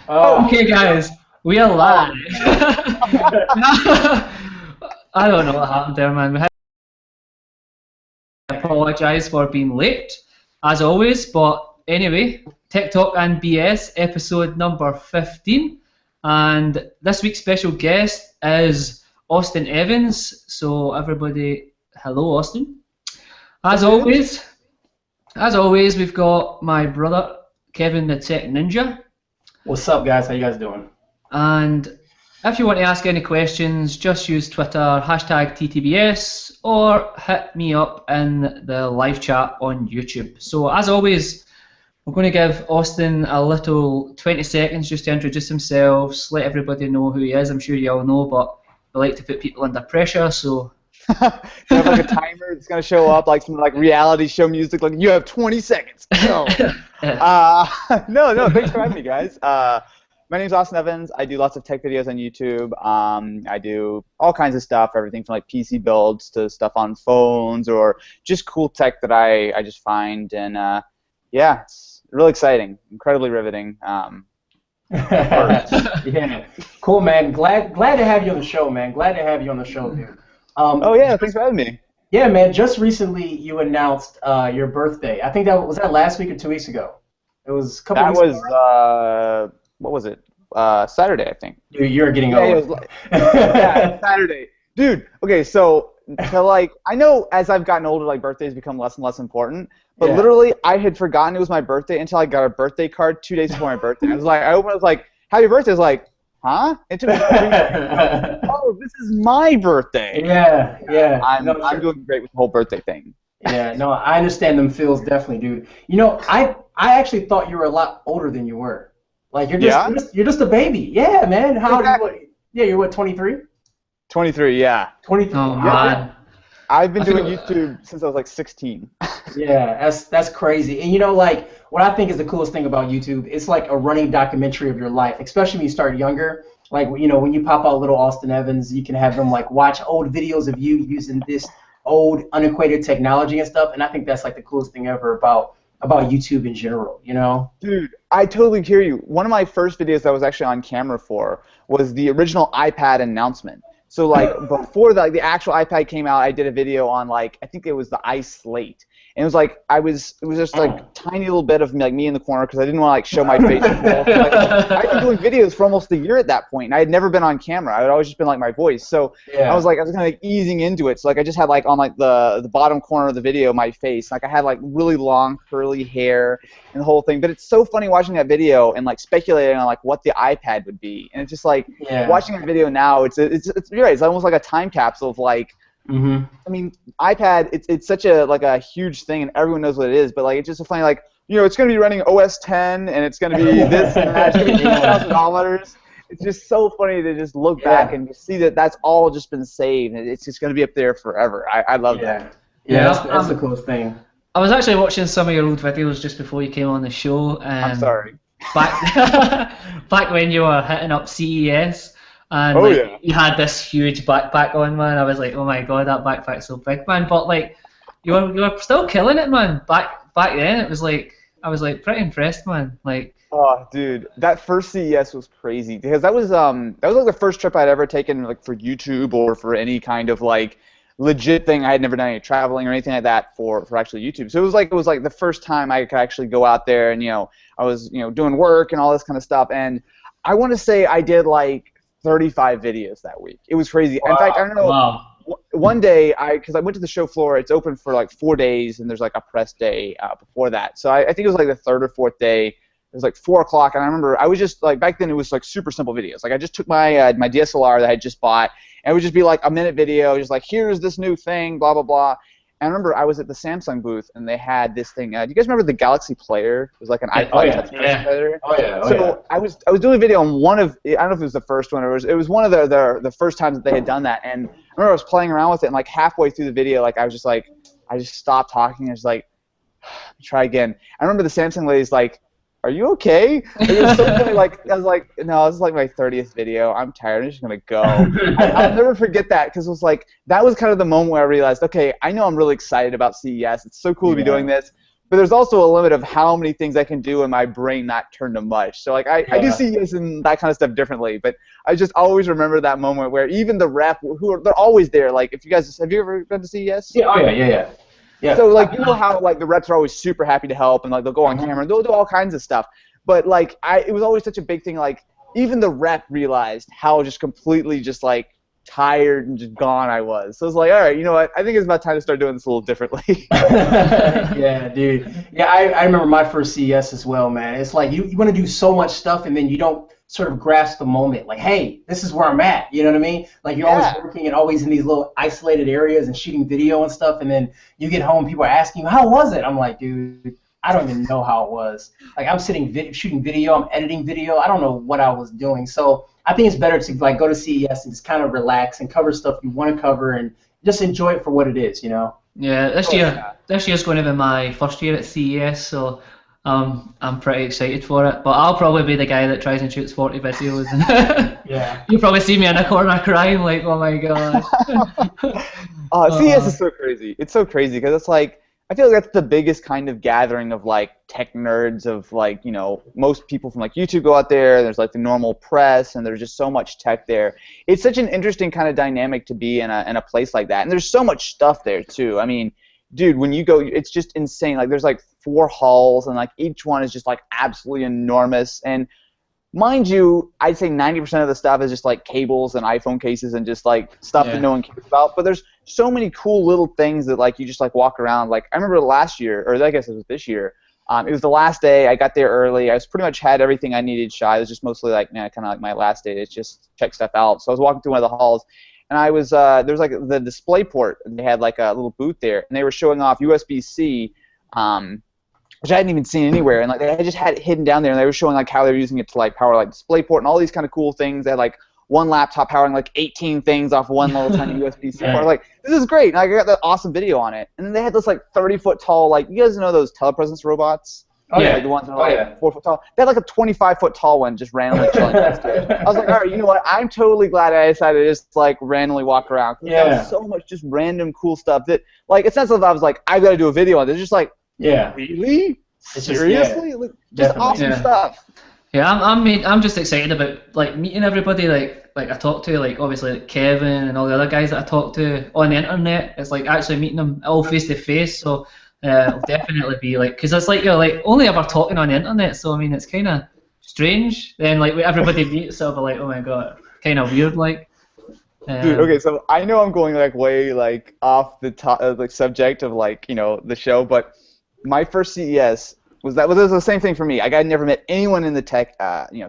Okay, guys, we are live. I don't know what happened there, man. I apologise for being late, as always. But anyway, TikTok and BS episode number 15, and this week's special guest is Austin Evans. So everybody, hello, Austin. As always, we've got my brother Kevin the Tech Ninja. What's up, guys? How you guys doing? And if you want to ask any questions, just use Twitter, hashtag TTBS, or hit me up in the live chat on YouTube. So as always, we're going to give Austin a little 20 seconds just to introduce himself, let everybody know who he is. I'm sure you all know, but we like to put people under pressure, so... Do you have like a timer that's going to show up, like some like reality show music, like you have 20 seconds, go. No, thanks for having me, guys. My name's Austin Evans. I do lots of tech videos on YouTube. I do all kinds of stuff, everything from like PC builds to stuff on phones or just cool tech that I just find. And yeah, it's really exciting, incredibly riveting. Yeah, cool, man. Glad to have you on the show, man. Glad to have you on the show, dude. Oh yeah, thanks for having me. Yeah, man. Just recently, you announced your birthday. I think that was that last week or 2 weeks ago. It was a couple That weeks was ago. what was it? Saturday, I think. Dude, you're getting Yeah, old. it was yeah, Saturday. Dude, okay, so like I know as I've gotten older, like birthdays become less and less important. But Yeah. literally, I had forgotten it was my birthday until I got a birthday card 2 days before my birthday. I opened it, I was like, "Happy birthday!" I was like, "Huh?" It took me 3 minutes. Oh, this is my birthday. Yeah. I'm No, sure. doing great with the whole birthday thing. Yeah, no, I understand them feels definitely, dude. You know, I actually thought you were a lot older than you were. Like Yeah? you're just a baby. Yeah, man. How Exactly. old? Yeah, you're what, 23? 23, yeah. 23. Oh, Yeah. man. I've been I doing feel- YouTube since I was like 16. Yeah, that's crazy. And you know, like what I think is the coolest thing about YouTube, it's like a running documentary of your life, especially when you start younger. Like, you know, when you pop out little Austin Evans, you can have them like watch old videos of you using this old antiquated technology and stuff. And I think that's like the coolest thing ever about YouTube in general, you know? Dude, I totally hear you. One of my first videos that I was actually on camera for was the original iPad announcement. So like before the actual iPad came out, I did a video on like I think it was the ice slate, and it was like it was just like tiny little bit of me, like me in the corner because I didn't want to like show my face. Like, I'd been doing videos for almost a year at that point, and I had never been on camera. I had always just been like my voice. So Yeah. I was kind of like easing into it. So like I just had like on like the bottom corner of the video my face. Like I had like really long curly hair and the whole thing. But it's so funny watching that video and like speculating on like what the iPad would be. And it's just like Yeah. watching that video now. You're right. It's almost like a time capsule of like. Mm-hmm. I mean, iPad. It's such a huge thing and everyone knows what it is. But like it's just so funny. Like it's going to be running OS 10 and it's going to be this and that. It's going to be $2,000. It's just so funny to just look back and just see that that's all just been saved. And it's just going to be up there forever. I love that. Yeah, that's the coolest thing. I was actually watching some of your old videos just before you came on the show. I'm sorry. Back when you were hitting up CES, and Oh, like, yeah. you had this huge backpack on, man. I was like, oh my god, that backpack's so big, man. But like, you were still killing it, man. Back then, it was like I was like pretty impressed, man. Like, Oh, dude, that first CES was crazy because that was like the first trip I'd ever taken like for YouTube or for any kind of like legit thing. I had never done any traveling or anything like that for actually YouTube. So it was like the first time I could actually go out there and I was doing work and all this kind of stuff. And I want to say I did like 35 videos that week. It was crazy. Wow. In fact, I don't know. wow. One day, because I went to the show floor, it's open for like 4 days, and there's like a press day before that. So I think it was like the third or fourth day. It was like 4 o'clock, and I remember I was just like back then it was like super simple videos. Like I just took my my DSLR that I had just bought, and it would just be like a minute video, just like here's this new thing, blah blah blah. And I remember I was at the Samsung booth, and they had this thing. Do you guys remember the Galaxy Player? It was like an iPod touch player. Oh yeah. So I was doing a video on one of, I don't know if it was the first one or it was one of the first times that they had done that, and I remember I was playing around with it, and like halfway through the video, like I just stopped talking and I was like, try again. I remember the Samsung lady's like, are you okay? Like, it was so funny. Like I was like, no, this is like my 30th video. I'm tired. I'm just gonna go. I'll never forget that because it was like that was kind of the moment where I realized, okay, I know I'm really excited about CES. It's so cool to be doing this. but there's also a limit of how many things I can do in my brain not turn to mush. So like I do CES and that kind of stuff differently, but I just always remember that moment where even the rep, they're always there. Like if you guys, have you ever been to CES? Yeah, yeah. So like you know how like the reps are always super happy to help and like they'll go on camera and they'll do all kinds of stuff. But like it was always such a big thing. Like even the rep realized how just completely just like tired and just gone I was. So it's like, all right, you know what? I think it's about time to start doing this a little differently. Yeah, dude. Yeah, I remember my first CES as well, man. It's like you want to do so much stuff and then you don't sort of grasp the moment. Like, hey, this is where I'm at. You know what I mean? Like you're always working and always in these little isolated areas and shooting video and stuff, and then you get home, people are asking you, how was it? I'm like, dude, I don't even know how it was. Like I'm shooting video, I'm editing video. I don't know what I was doing. So I think it's better to like go to CES and just kind of relax and cover stuff you want to cover and just enjoy it for what it is, you know? Yeah, this year's going to be my first year at CES, so I'm pretty excited for it. But I'll probably be the guy that tries and shoots 40 videos. Yeah. You'll probably see me in a corner crying like, oh my god. CES is so crazy. It's so crazy because it's like, I feel like that's the biggest kind of gathering of like tech nerds of like, you know, most people from like YouTube go out there, there's like the normal press and there's just so much tech there. It's such an interesting kind of dynamic to be in a place like that. And there's so much stuff there too. I mean, dude, when you go, it's just insane. Like there's like 4 halls and like each one is just like absolutely enormous. And mind you, I'd say 90% of the stuff is just like cables and iPhone cases and just like stuff that no one cares about. But there's so many cool little things that like you just like walk around. Like I remember last year, or I guess it was this year. It was the last day. I got there early. I was pretty much had everything I needed shot. It was just mostly like kind of like my last day to just check stuff out. So I was walking through one of the halls, and I was there was like the display port. They had like a little booth there, and they were showing off USB-C. Which I hadn't even seen anywhere, and like they just had it hidden down there, and they were showing like how they were using it to like power like DisplayPort and all these kind of cool things. They had like one laptop powering like 18 things off one little tiny USB-C port. Like this is great, and I got that awesome video on it. And then they had this like 30-foot tall, like you guys know those telepresence robots? Oh yeah, like the ones that are like 4 foot tall. They had like a 25-foot tall one just randomly chilling next to it. I was like, all right, you know what? I'm totally glad I decided to just like randomly walk around. There was so much just random cool stuff that like it's not something I was like, I got to do a video on. It's just like, really? Seriously? Just awesome stuff. Yeah, I'm just excited about like meeting everybody like I talk to, like obviously like Kevin and all the other guys that I talk to on the internet. It's like actually meeting them all face to face. So it'll definitely be like, because it's like you're like only ever talking on the internet. So I mean it's kind of strange. Then like when everybody meets, so I'll be like, oh my god, kind of weird like. Dude, okay, so I know I'm going like way like off the top like subject of like, you know, the show, but my first CES was the same thing for me. I had never met anyone in the tech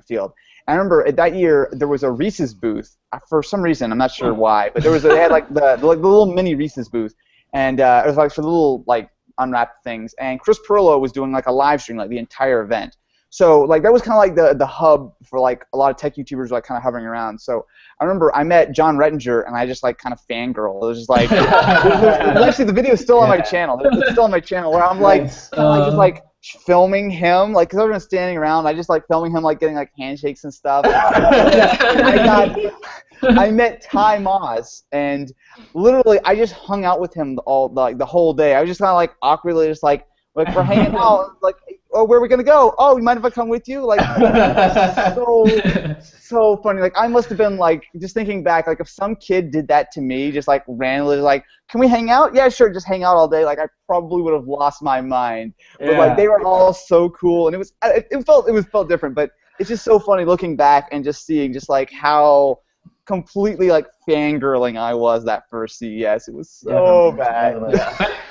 field. And I remember that year there was a Reese's booth for some reason. I'm not sure why, but they had like the little mini Reese's booth, and it was like for the little like unwrapped things. And Chris Perillo was doing like a live stream like the entire event. So like that was kind of like the hub for like a lot of tech YouTubers like kind of hovering around. So I remember I met John Rettinger and I just like kind of fangirl. It was just like actually the video is still on my channel. It's still on my channel where I'm like just like filming him, like because everyone's standing around. I just like filming him like getting like handshakes and stuff. I met Ty Moss and literally I just hung out with him the whole day. I was just kind of like awkwardly just like we're hanging out, like, oh, where are we gonna go? Oh, you mind if I come with you? Like, so funny. Like, I must have been like, just thinking back, like, if some kid did that to me, just like randomly, like, can we hang out? Yeah, sure, just hang out all day. Like, I probably would have lost my mind. But like, they were all so cool, and it felt different. But it's just so funny looking back and just seeing just like how completely like fangirling I was that first CES. It was so bad.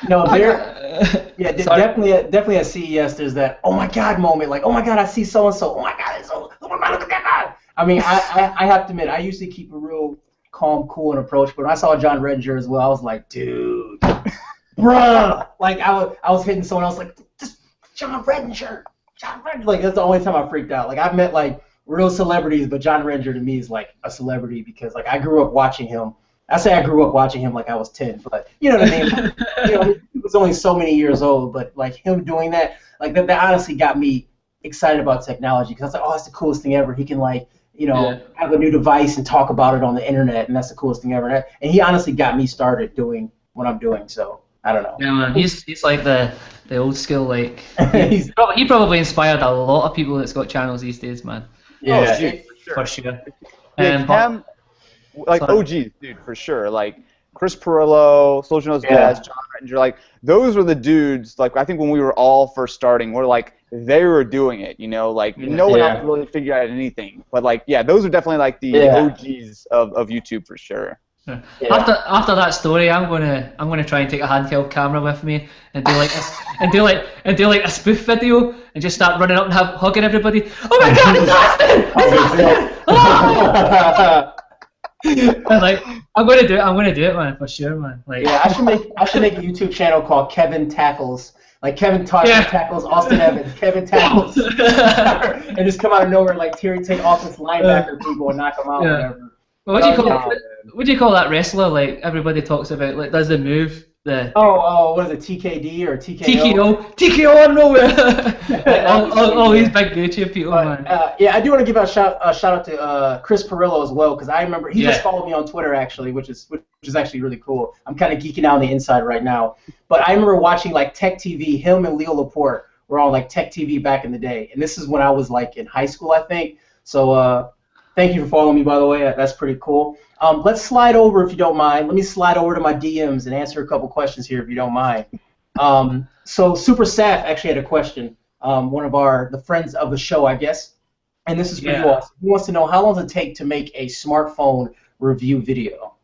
No, definitely at CES there's that oh my god moment, like oh my god I see so and so, oh my god look at that guy. I mean I have to admit I usually keep a real calm, cool and approach, but when I saw John Rettinger as well, I was like, dude, bruh, like I was hitting someone else like just John Rettinger, like that's the only time I freaked out. Like I've met like real celebrities, but John Rettinger to me is like a celebrity because like I grew up watching him. I say I grew up watching him like I was 10, but you know what I mean? You know, he was only so many years old, but like him doing that, like that honestly got me excited about technology because I was like, oh, that's the coolest thing ever. He can like, you know, have a new device and talk about it on the internet, and that's the coolest thing ever. And he honestly got me started doing what I'm doing, so I don't know. Yeah, man. He's like the old school like. He's, He probably inspired a lot of people that's got channels these days, man. yeah. Oh, dude, For sure. yeah, But, him, like sorry. OGs, dude, for sure. Like Chris Pirillo, Soldier Knows Yeah. Best, John Rettinger, like those were the dudes. Like I think when we were all first starting, we're like they were doing it. You know, like no one else really figured out anything. But like, yeah, those are definitely like the OGs of YouTube for sure. Yeah. Yeah. After that story, I'm gonna try and take a handheld camera with me and do like and do like a spoof video and just start running up and hugging everybody. Oh my God, it's Austin! And like I'm gonna do it, man, for sure, man. Like Yeah, I should make a YouTube channel called Kevin Tackles. Like Kevin tackles Austin Evans. Kevin tackles, and just come out of nowhere like take offensive linebacker people and knock them out. Whatever. What do you call that wrestler? Like everybody talks about, like does the move the what is it, TKD or TKO out of nowhere. Like, all these big YouTube people, man. Yeah, I do want to give a shout out to Chris Pirillo as well, because I remember he just followed me on Twitter actually, which is actually really cool. I'm kind of geeking out on the inside right now, but I remember watching like Tech TV. Him and Leo Laporte were on like Tech TV back in the day, and this is when I was like in high school, I think. So thank you for following me, by the way. That's pretty cool. Let's slide over, if you don't mind. Let me slide over to my DMs and answer a couple questions here, if you don't mind. So Super Saf actually had a question. One of the friends of the show, I guess. And this is for you all. He wants to know, how long does it take to make a smartphone review video?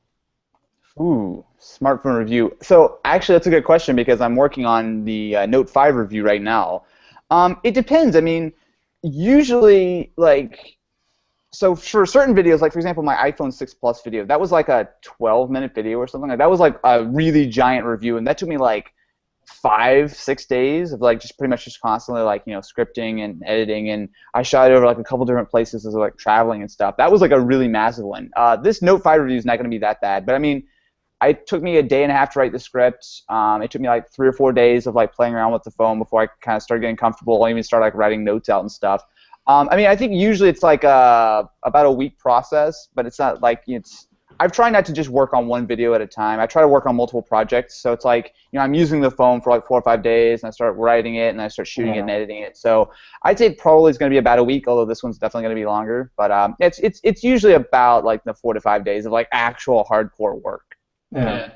Ooh, smartphone review. So actually, that's a good question because I'm working on the Note 5 review right now. It depends. I mean, usually, like, so for certain videos, like for example, my iPhone 6 Plus video, that was like a 12-minute video or something. Like that was like a really giant review, and that took me like 5-6 days of like just pretty much just constantly like, you know, scripting and editing, and I shot it over like a couple different places as like traveling and stuff. That was like a really massive one. This Note 5 review is not going to be that bad, but I mean, it took me a day and a half to write the script. It took me like 3 or 4 days of like playing around with the phone before I kind of started getting comfortable and even start like writing notes out and stuff. I mean, I think usually it's like about a week process, but it's not like I've tried not to just work on one video at a time. I try to work on multiple projects, so it's like, you know, I'm using the phone for like 4 or 5 days, and I start writing it, and I start shooting it and editing it. So I'd say probably it's going to be about a week, although this one's definitely going to be longer. But it's usually about like the 4 to 5 days of like actual hardcore work. Yeah.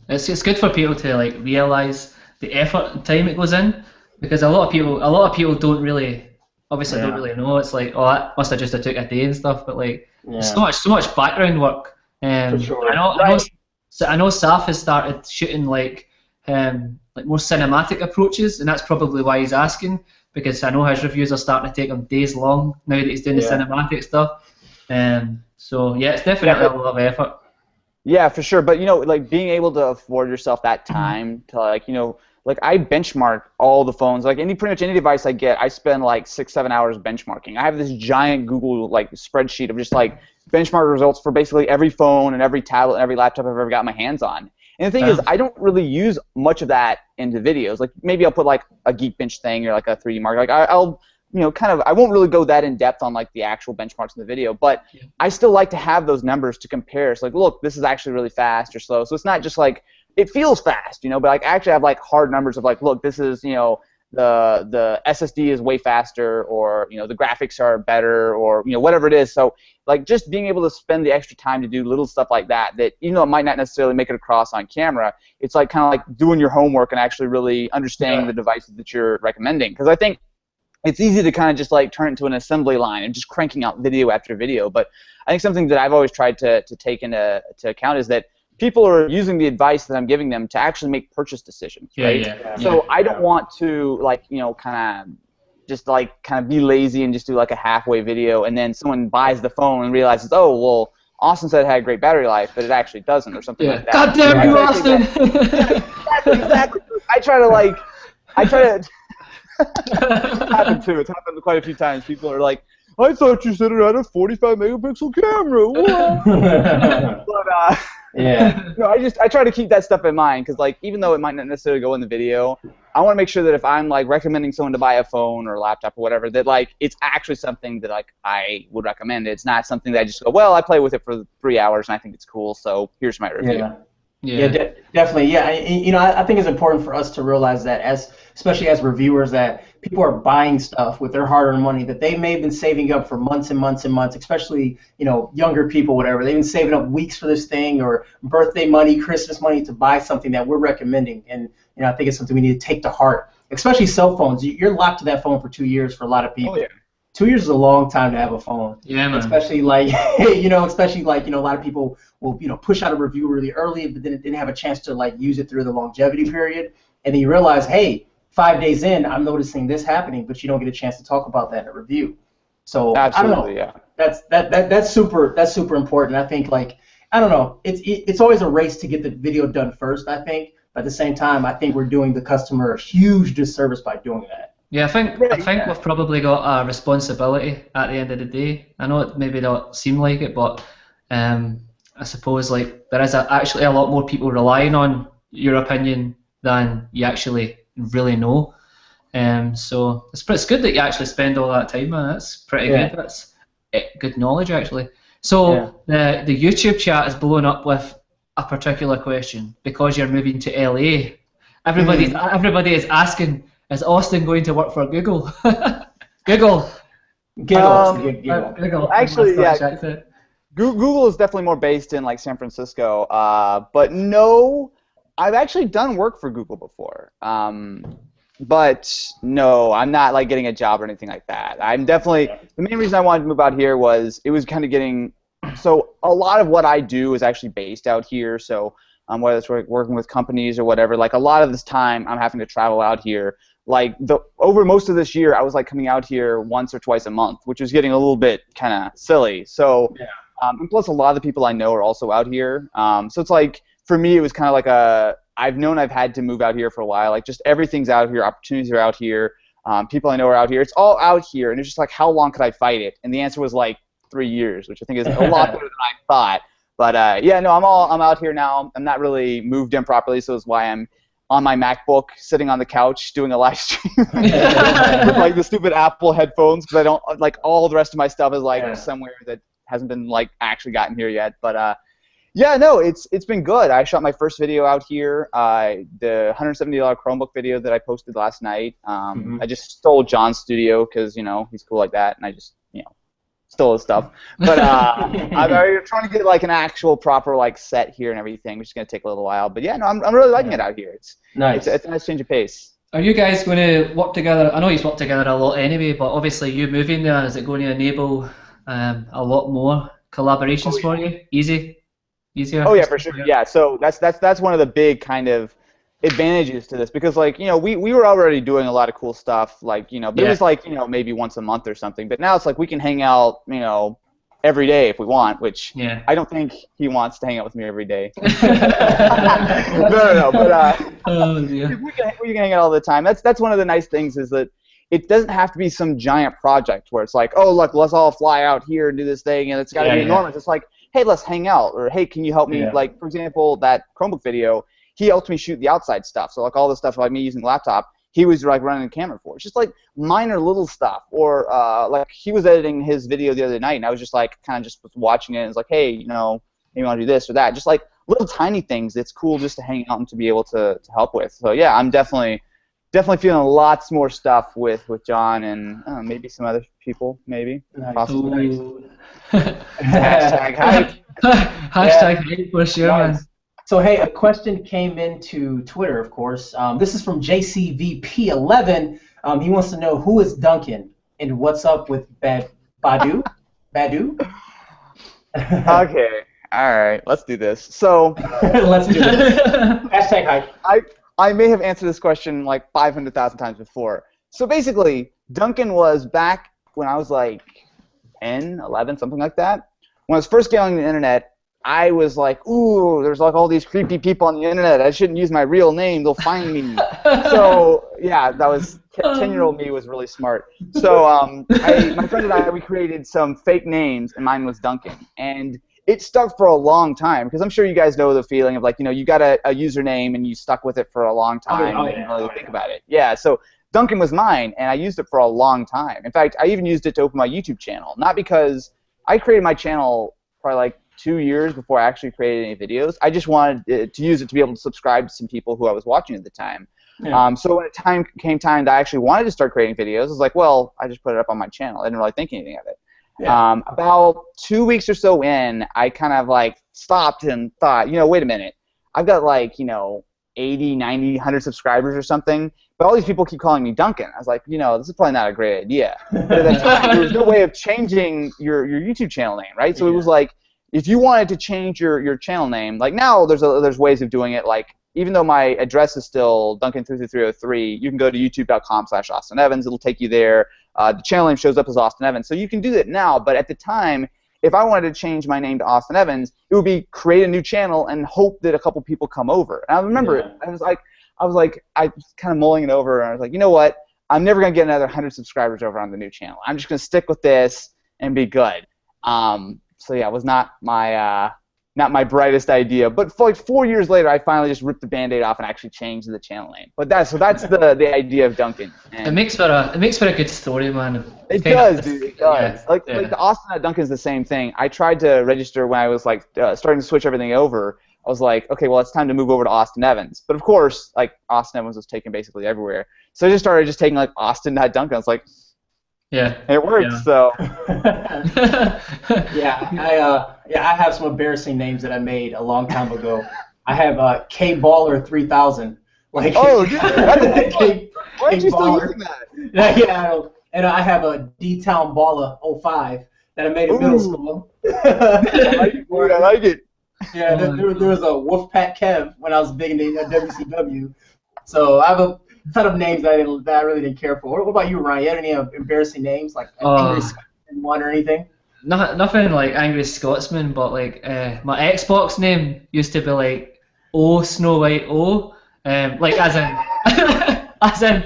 It's good for people to like realize the effort and time it goes in, because a lot of people don't really know. It's like, oh, that must have just took a day and stuff, but like so much background work. For sure. I know Saf has started shooting like more cinematic approaches, and that's probably why he's asking, because I know his reviews are starting to take him days long now that he's doing the cinematic stuff. So yeah, it's definitely a lot of effort. Yeah, for sure. But, you know, like being able to afford yourself that time to, like, you know, like I benchmark all the phones. Like pretty much any device I get, I spend like 6-7 hours benchmarking. I have this giant Google like spreadsheet of just like benchmark results for basically every phone and every tablet and every laptop I've ever got my hands on. And the thing is, I don't really use much of that into videos. Like maybe I'll put like a Geekbench thing or like a 3D Mark. Like I'll you know, kind of, I won't really go that in depth on like the actual benchmarks in the video, but I still like to have those numbers to compare. It's like, look, this is actually really fast or slow. So it's not just like, it feels fast, you know, but like actually have like hard numbers of like, look, this is, you know, the SSD is way faster, or, you know, the graphics are better, or, you know, whatever it is. So like just being able to spend the extra time to do little stuff like that, even though it might not necessarily make it across on camera, it's like kind of like doing your homework and actually really understanding the devices that you're recommending. Because I think it's easy to kind of just like turn it to an assembly line and just cranking out video after video. But I think something that I've always tried to take into account is that people are using the advice that I'm giving them to actually make purchase decisions, right? So I don't want to like, you know, kind of just like kind of be lazy and just do like a halfway video, and then someone buys the phone and realizes, oh, well, Austin said it had great battery life, but it actually doesn't, or something like that. God damn you, Austin! Exactly. I try to It's happened quite a few times. People are like, I thought you said it had a 45 megapixel camera. But no, I try to keep that stuff in mind, because like even though it might not necessarily go in the video, I want to make sure that if I'm like recommending someone to buy a phone or a laptop or whatever, that like it's actually something that like I would recommend. It's not something that I just go, well, I play with it for 3 hours and I think it's cool, so here's my review. Yeah, definitely. Yeah, I think it's important for us to realize that, especially as reviewers, that people are buying stuff with their hard-earned money that they may have been saving up for months and months and months. Especially, younger people, whatever. They've been saving up weeks for this thing, or birthday money, Christmas money, to buy something that we're recommending. And I think it's something we need to take to heart. Especially cell phones. You're locked to that phone for 2 years for a lot of people. Oh, yeah. 2 years is a long time to have a phone. Yeah, man. Especially like, a lot of people will, push out a review really early, but then it didn't have a chance to like use it through the longevity period. And then you realize, hey, 5 days in, I'm noticing this happening, but you don't get a chance to talk about that in a review. So Absolutely, I don't know. That's super important. I think I don't know. It's always a race to get the video done first, I think. But at the same time, I think we're doing the customer a huge disservice by doing that. Yeah, I think we've probably got a responsibility at the end of the day. I know it maybe don't seem like it, but I suppose there is actually a lot more people relying on your opinion than you actually really know. So it's good that you actually spend all that time on it. That's pretty good. That's good knowledge, actually. So the YouTube chat is blowing up with a particular question because you're moving to LA. Everybody is asking, is Austin going to work for Google? Google. Giggle. Actually, yeah. Google is definitely more based in San Francisco, but no, I've actually done work for Google before. But no, I'm not getting a job or anything like that. I'm definitely the main reason I wanted to move out here was it was kind of getting so a lot of what I do is actually based out here. So whether it's working with companies or whatever, a lot of this time I'm having to travel out here. Over most of this year, I was coming out here once or twice a month, which was getting a little bit kind of silly. So, and plus a lot of the people I know are also out here. So it's for me, it was kind of I've known I've had to move out here for a while. Just everything's out here, opportunities are out here, people I know are out here. It's all out here, and it's just how long could I fight it? And the answer was 3 years, which I think is a lot better than I thought. But yeah, no, I'm out here now. I'm not really moved in properly, so that's why I'm on my MacBook, sitting on the couch, doing a live stream with the stupid Apple headphones, because I don't all the rest of my stuff is somewhere that hasn't been actually gotten here yet. But yeah, no, it's been good. I shot my first video out here, the $170 Chromebook video that I posted last night. I just stole John's studio because he's cool like that, and I just stole his stuff. But I'm trying to get an actual proper set here and everything, which is going to take a little while. But yeah, no, I'm really liking it out here. It's nice. It's a nice change of pace. Are you guys going to work together? I know you've worked together a lot anyway, but obviously you moving there, is it going to enable a lot more collaborations for you? Easier? Oh yeah, for sure. Yeah, so that's one of the big kind of advantages to this, because we were already doing a lot of cool stuff, but it was maybe once a month or something. But now it's we can hang out every day if we want, which I don't think he wants to hang out with me every day. No, but we can hang out all the time. That's one of the nice things, is that it doesn't have to be some giant project where it's oh look, let's all fly out here and do this thing and it's got to be enormous. It's hey, let's hang out, or hey, can you help me? For example, that Chromebook video, he helped me shoot the outside stuff. So all the stuff me using the laptop, he was running the camera for. It's just minor little stuff. Or he was editing his video the other night, and I was just kind of just watching it, and it's hey, maybe you want to do this or that. Just little tiny things. It's cool just to hang out and to be able to help with. So yeah, I'm definitely feeling lots more stuff with John and maybe some other people, maybe. Possibly. Hashtag hype. Hashtag hype for sure, man. So hey, a question came into Twitter, of course. This is from JCVP11. He wants to know, who is Duncan and what's up with Badu? Badu? Okay. All right. Let's do this. So let's do this. Hashtag hype. I may have answered this question 500,000 times before. So basically, Duncan was back when I was 10, 11, something like that. When I was first getting on the internet, I was ooh, there's all these creepy people on the internet. I shouldn't use my real name. They'll find me. So yeah, that was 10-year-old me was really smart. So my friend and I, we created some fake names, and mine was Duncan. And it stuck for a long time, because I'm sure you guys know the feeling of you got a username and you stuck with it for a long time and you didn't really think about it. Yeah, so Duncan was mine, and I used it for a long time. In fact, I even used it to open my YouTube channel. Not because I created my channel probably 2 years before I actually created any videos. I just wanted to use it to be able to subscribe to some people who I was watching at the time. Yeah. So when it came time that I actually wanted to start creating videos, I was like, well, I just put it up on my channel. I didn't really think anything of it. Yeah. About 2 weeks or so in, I kind of like stopped and thought, wait a minute. I've got like, 80, 90, 100 subscribers or something, but all these people keep calling me Duncan. I was like, this is probably not a great idea. But at that time, there was no way of changing your YouTube channel name, right? So it was like, if you wanted to change your channel name, like now there's ways of doing it. Like even though my address is still Duncan33303, you can go to youtube.com/Austin Evans. It'll take you there. The channel name shows up as Austin Evans. So you can do that now, but at the time, if I wanted to change my name to Austin Evans, it would be create a new channel and hope that a couple people come over. And I remember I was kind of mulling it over, and I was like, you know what? I'm never going to get another 100 subscribers over on the new channel. I'm just going to stick with this and be good. So yeah, it was not my brightest idea. But for like 4 years later, I finally just ripped the Band-Aid off and actually changed the channel name. But that's the idea of Duncan. And it makes for a good story, man. It does, dude. It does. Like the Austin at Duncan is the same thing. I tried to register when I was like starting to switch everything over. I was like, okay, well, it's time to move over to Austin Evans. But of course, like Austin Evans was taken basically everywhere. So I just started taking like Austin at Duncan. I was like, yeah, and it worked. So I have some embarrassing names that I made a long time ago. I have K Baller 3000. Like oh, dude, why aren't you still using that? Yeah, and I have a D-Town Baller 05 that I made in middle school. I like it, dude. I like it. Yeah, there was a Wolfpack Kev when I was big in the WCW. So I have a ton of names that I really didn't care for. What about you, Ryan? You had any embarrassing names like Angry Scotsman one or anything? Nothing like Angry Scotsman, but like my Xbox name used to be like O Snow White O, like as in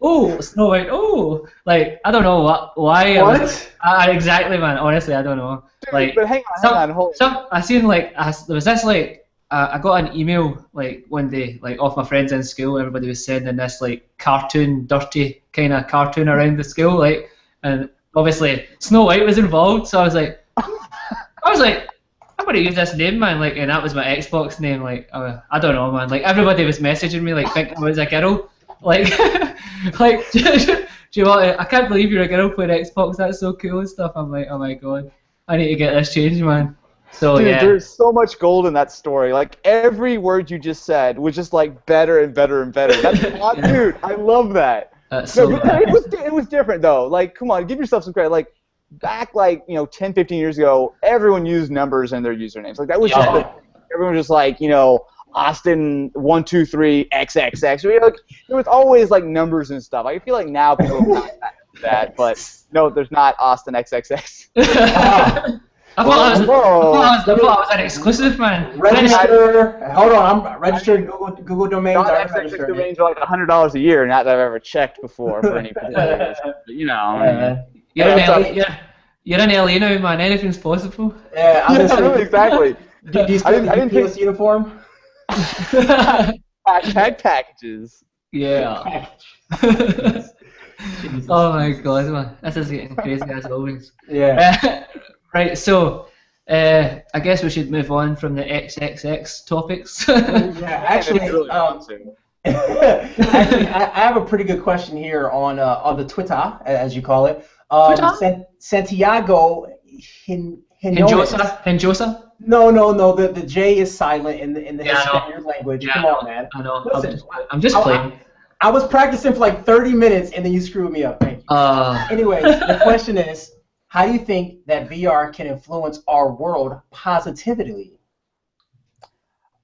oh Snow White oh, like I don't know why. What? Exactly, man. Honestly, I don't know. Dude, like, but hang on, hold on. I seen like there was this like. I got an email like one day, like off my friends in school. Everybody was sending this like cartoon, dirty kind of cartoon around the school, like, and obviously Snow White was involved. So I was like, I'm gonna use this name, man, like, and that was my Xbox name. Like, I don't know, man. Like everybody was messaging me, like thinking I was a girl, like, like, do you want? I can't believe you're a girl playing Xbox. That's so cool and stuff. I'm like, oh my god, I need to get this changed, man. So, dude, yeah. There's so much gold in that story. Like every word you just said was just like better and better and better. That's dude, I love that. It was different though. Like, come on, give yourself some credit. Like back like 10, 15 years ago, everyone used numbers in their usernames. Like that was just everyone was just like Austin 123 XXX. Like there was always like numbers and stuff. Like, I feel like now people have that, but no, there's not Austin XXX. I thought I was an exclusive, man. Register. Hold on, I'm registered Google domains. XXX domains are like $100 a year, not that I've ever checked before for any particular reason. You're in LA now, man. Anything's possible. Yeah, I'm just really, exactly. Do you still have a uniform? Tag packages. Yeah. Oh my god, man. This is getting crazy as always. Yeah. Right, so I guess we should move on from the XXX topics. Yeah, actually, I have a pretty good question here on the Twitter, as you call it. Santiago Hinjosa? No. The J is silent in the Spanish language. Yeah, come on, man. I know. Listen, I'm just playing. I was practicing for like 30 minutes, and then you screwed me up. Thank you. Anyways, the question is, how do you think that VR can influence our world positively?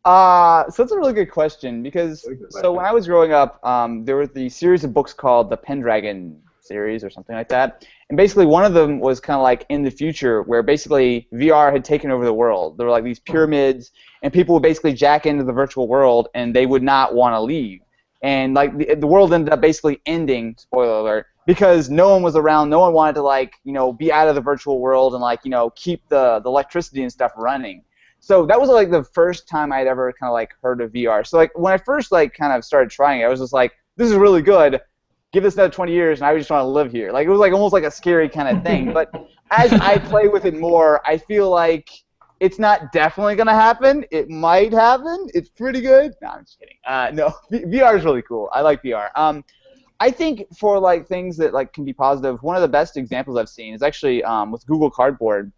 So that's a really good question because so when I was growing up, there was the series of books called the Pendragon series or something like that, and basically one of them was kind of like in the future where basically VR had taken over the world. There were like these pyramids, and people would basically jack into the virtual world, and they would not want to leave, and like the world ended up basically ending. Spoiler alert. Because no one was around, no one wanted to be out of the virtual world and keep the electricity and stuff running. So that was like the first time I'd ever kind of heard of VR. So like when I first kind of started trying it, I was just like, this is really good. Give this another 20 years and I just want to live here. Like it was almost like a scary kind of thing. But as I play with it more, I feel like It's not definitely gonna happen. It might happen. It's pretty good. No, I'm just kidding. No, VR is really cool. I like VR. I think for like things that like can be positive, one of the best examples I've seen is actually with Google Cardboard.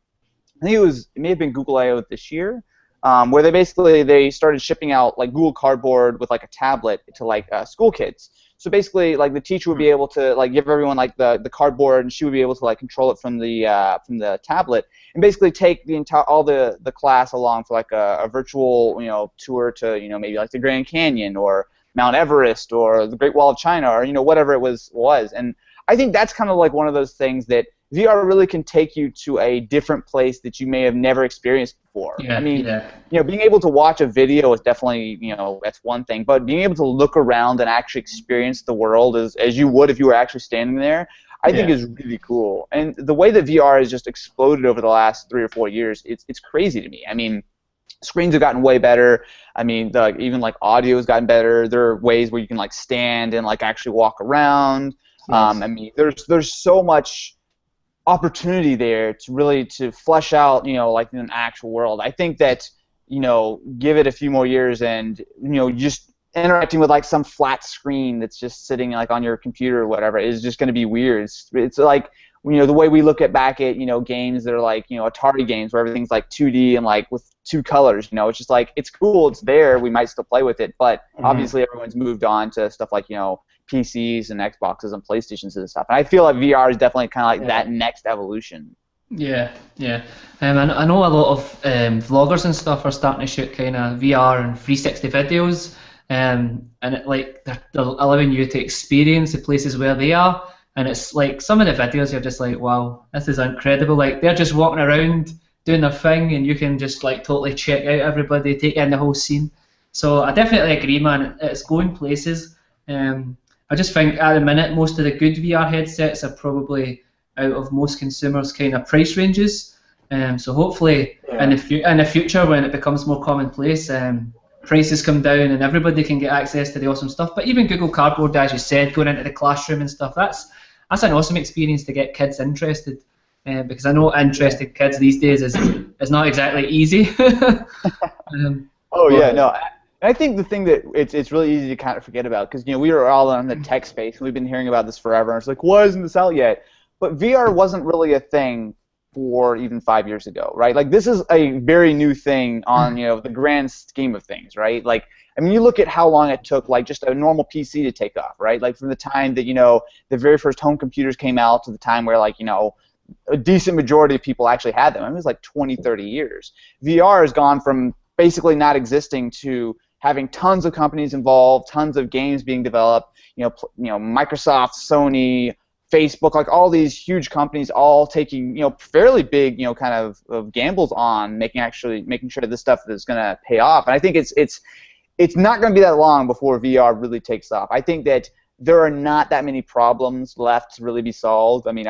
I think it may have been Google I/O this year, where they started shipping out like Google Cardboard with like a tablet to like school kids. So basically, like the teacher would be able to like give everyone like the cardboard, and she would be able to like control it from the tablet, and basically take all the class along for like a virtual tour to maybe like the Grand Canyon or Mount Everest or the Great Wall of China or whatever it was. And I think that's kind of like one of those things that VR really can take you to a different place that you may have never experienced before. Yeah, I mean, yeah. being able to watch a video is definitely, that's one thing, but being able to look around and actually experience the world as you would if you were actually standing there, I think is really cool. And the way that VR has just exploded over the last 3 or 4 years, it's crazy to me. I mean, screens have gotten way better. I mean, even like audio has gotten better. There are ways where you can like stand and like actually walk around. Nice. I mean, there's so much opportunity there to flesh out, like in an actual world. I think that, give it a few more years and, just interacting with like some flat screen that's just sitting like on your computer or whatever is just going to be weird. It's like, the way we look back at, games that are like, Atari games where everything's like 2D and like with 2 colors, it's just like, it's cool, it's there, we might still play with it, but obviously everyone's moved on to stuff like, PCs and Xboxes and PlayStations and stuff. And I feel like VR is definitely kind of like that next evolution. Yeah. I know a lot of vloggers and stuff are starting to shoot kind of VR and 360 videos, and they're allowing you to experience the places where they are. And it's like some of the videos you're just like, wow, this is incredible. Like they're just walking around doing their thing, and you can just like totally check out everybody, take in the whole scene. So I definitely agree, man. It's going places. I just think at the minute most of the good VR headsets are probably out of most consumers' kind of price ranges. So hopefully in the future when it becomes more commonplace, prices come down and everybody can get access to the awesome stuff. But even Google Cardboard, as you said, going into the classroom and stuff, that's an awesome experience to get kids interested. Because I know interested kids these days is not exactly easy. I think the thing that it's really easy to kind of forget about, because we are all in the tech space and we've been hearing about this forever, and it's like, why isn't this out yet? But VR wasn't really a thing for even 5 years ago, right? Like this is a very new thing on the grand scheme of things, right? Like I mean, you look at how long it took like just a normal PC to take off, right? Like from the time that the very first home computers came out to the time where like a decent majority of people actually had them. I mean, it was like 20, 30 years. VR has gone from basically not existing to having tons of companies involved, tons of games being developed, Microsoft, Sony, Facebook, like all these huge companies all taking, fairly big, kind of gambles on making sure this stuff is going to pay off. And I think it's not going to be that long before VR really takes off. I think that there are not that many problems left to really be solved. I mean,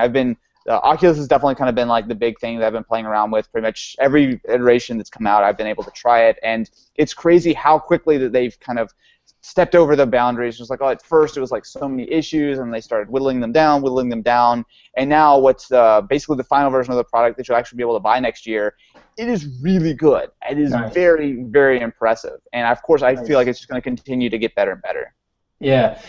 Oculus has definitely kind of been like the big thing that I've been playing around with. Pretty much every iteration that's come out, I've been able to try it, and it's crazy how quickly that they've kind of stepped over the boundaries. Just like, at first it was like so many issues, and they started whittling them down, and now what's basically the final version of the product that you'll actually be able to buy next year, it is really good. It is very, very impressive, and of course I feel like it's just going to continue to get better and better. Yeah,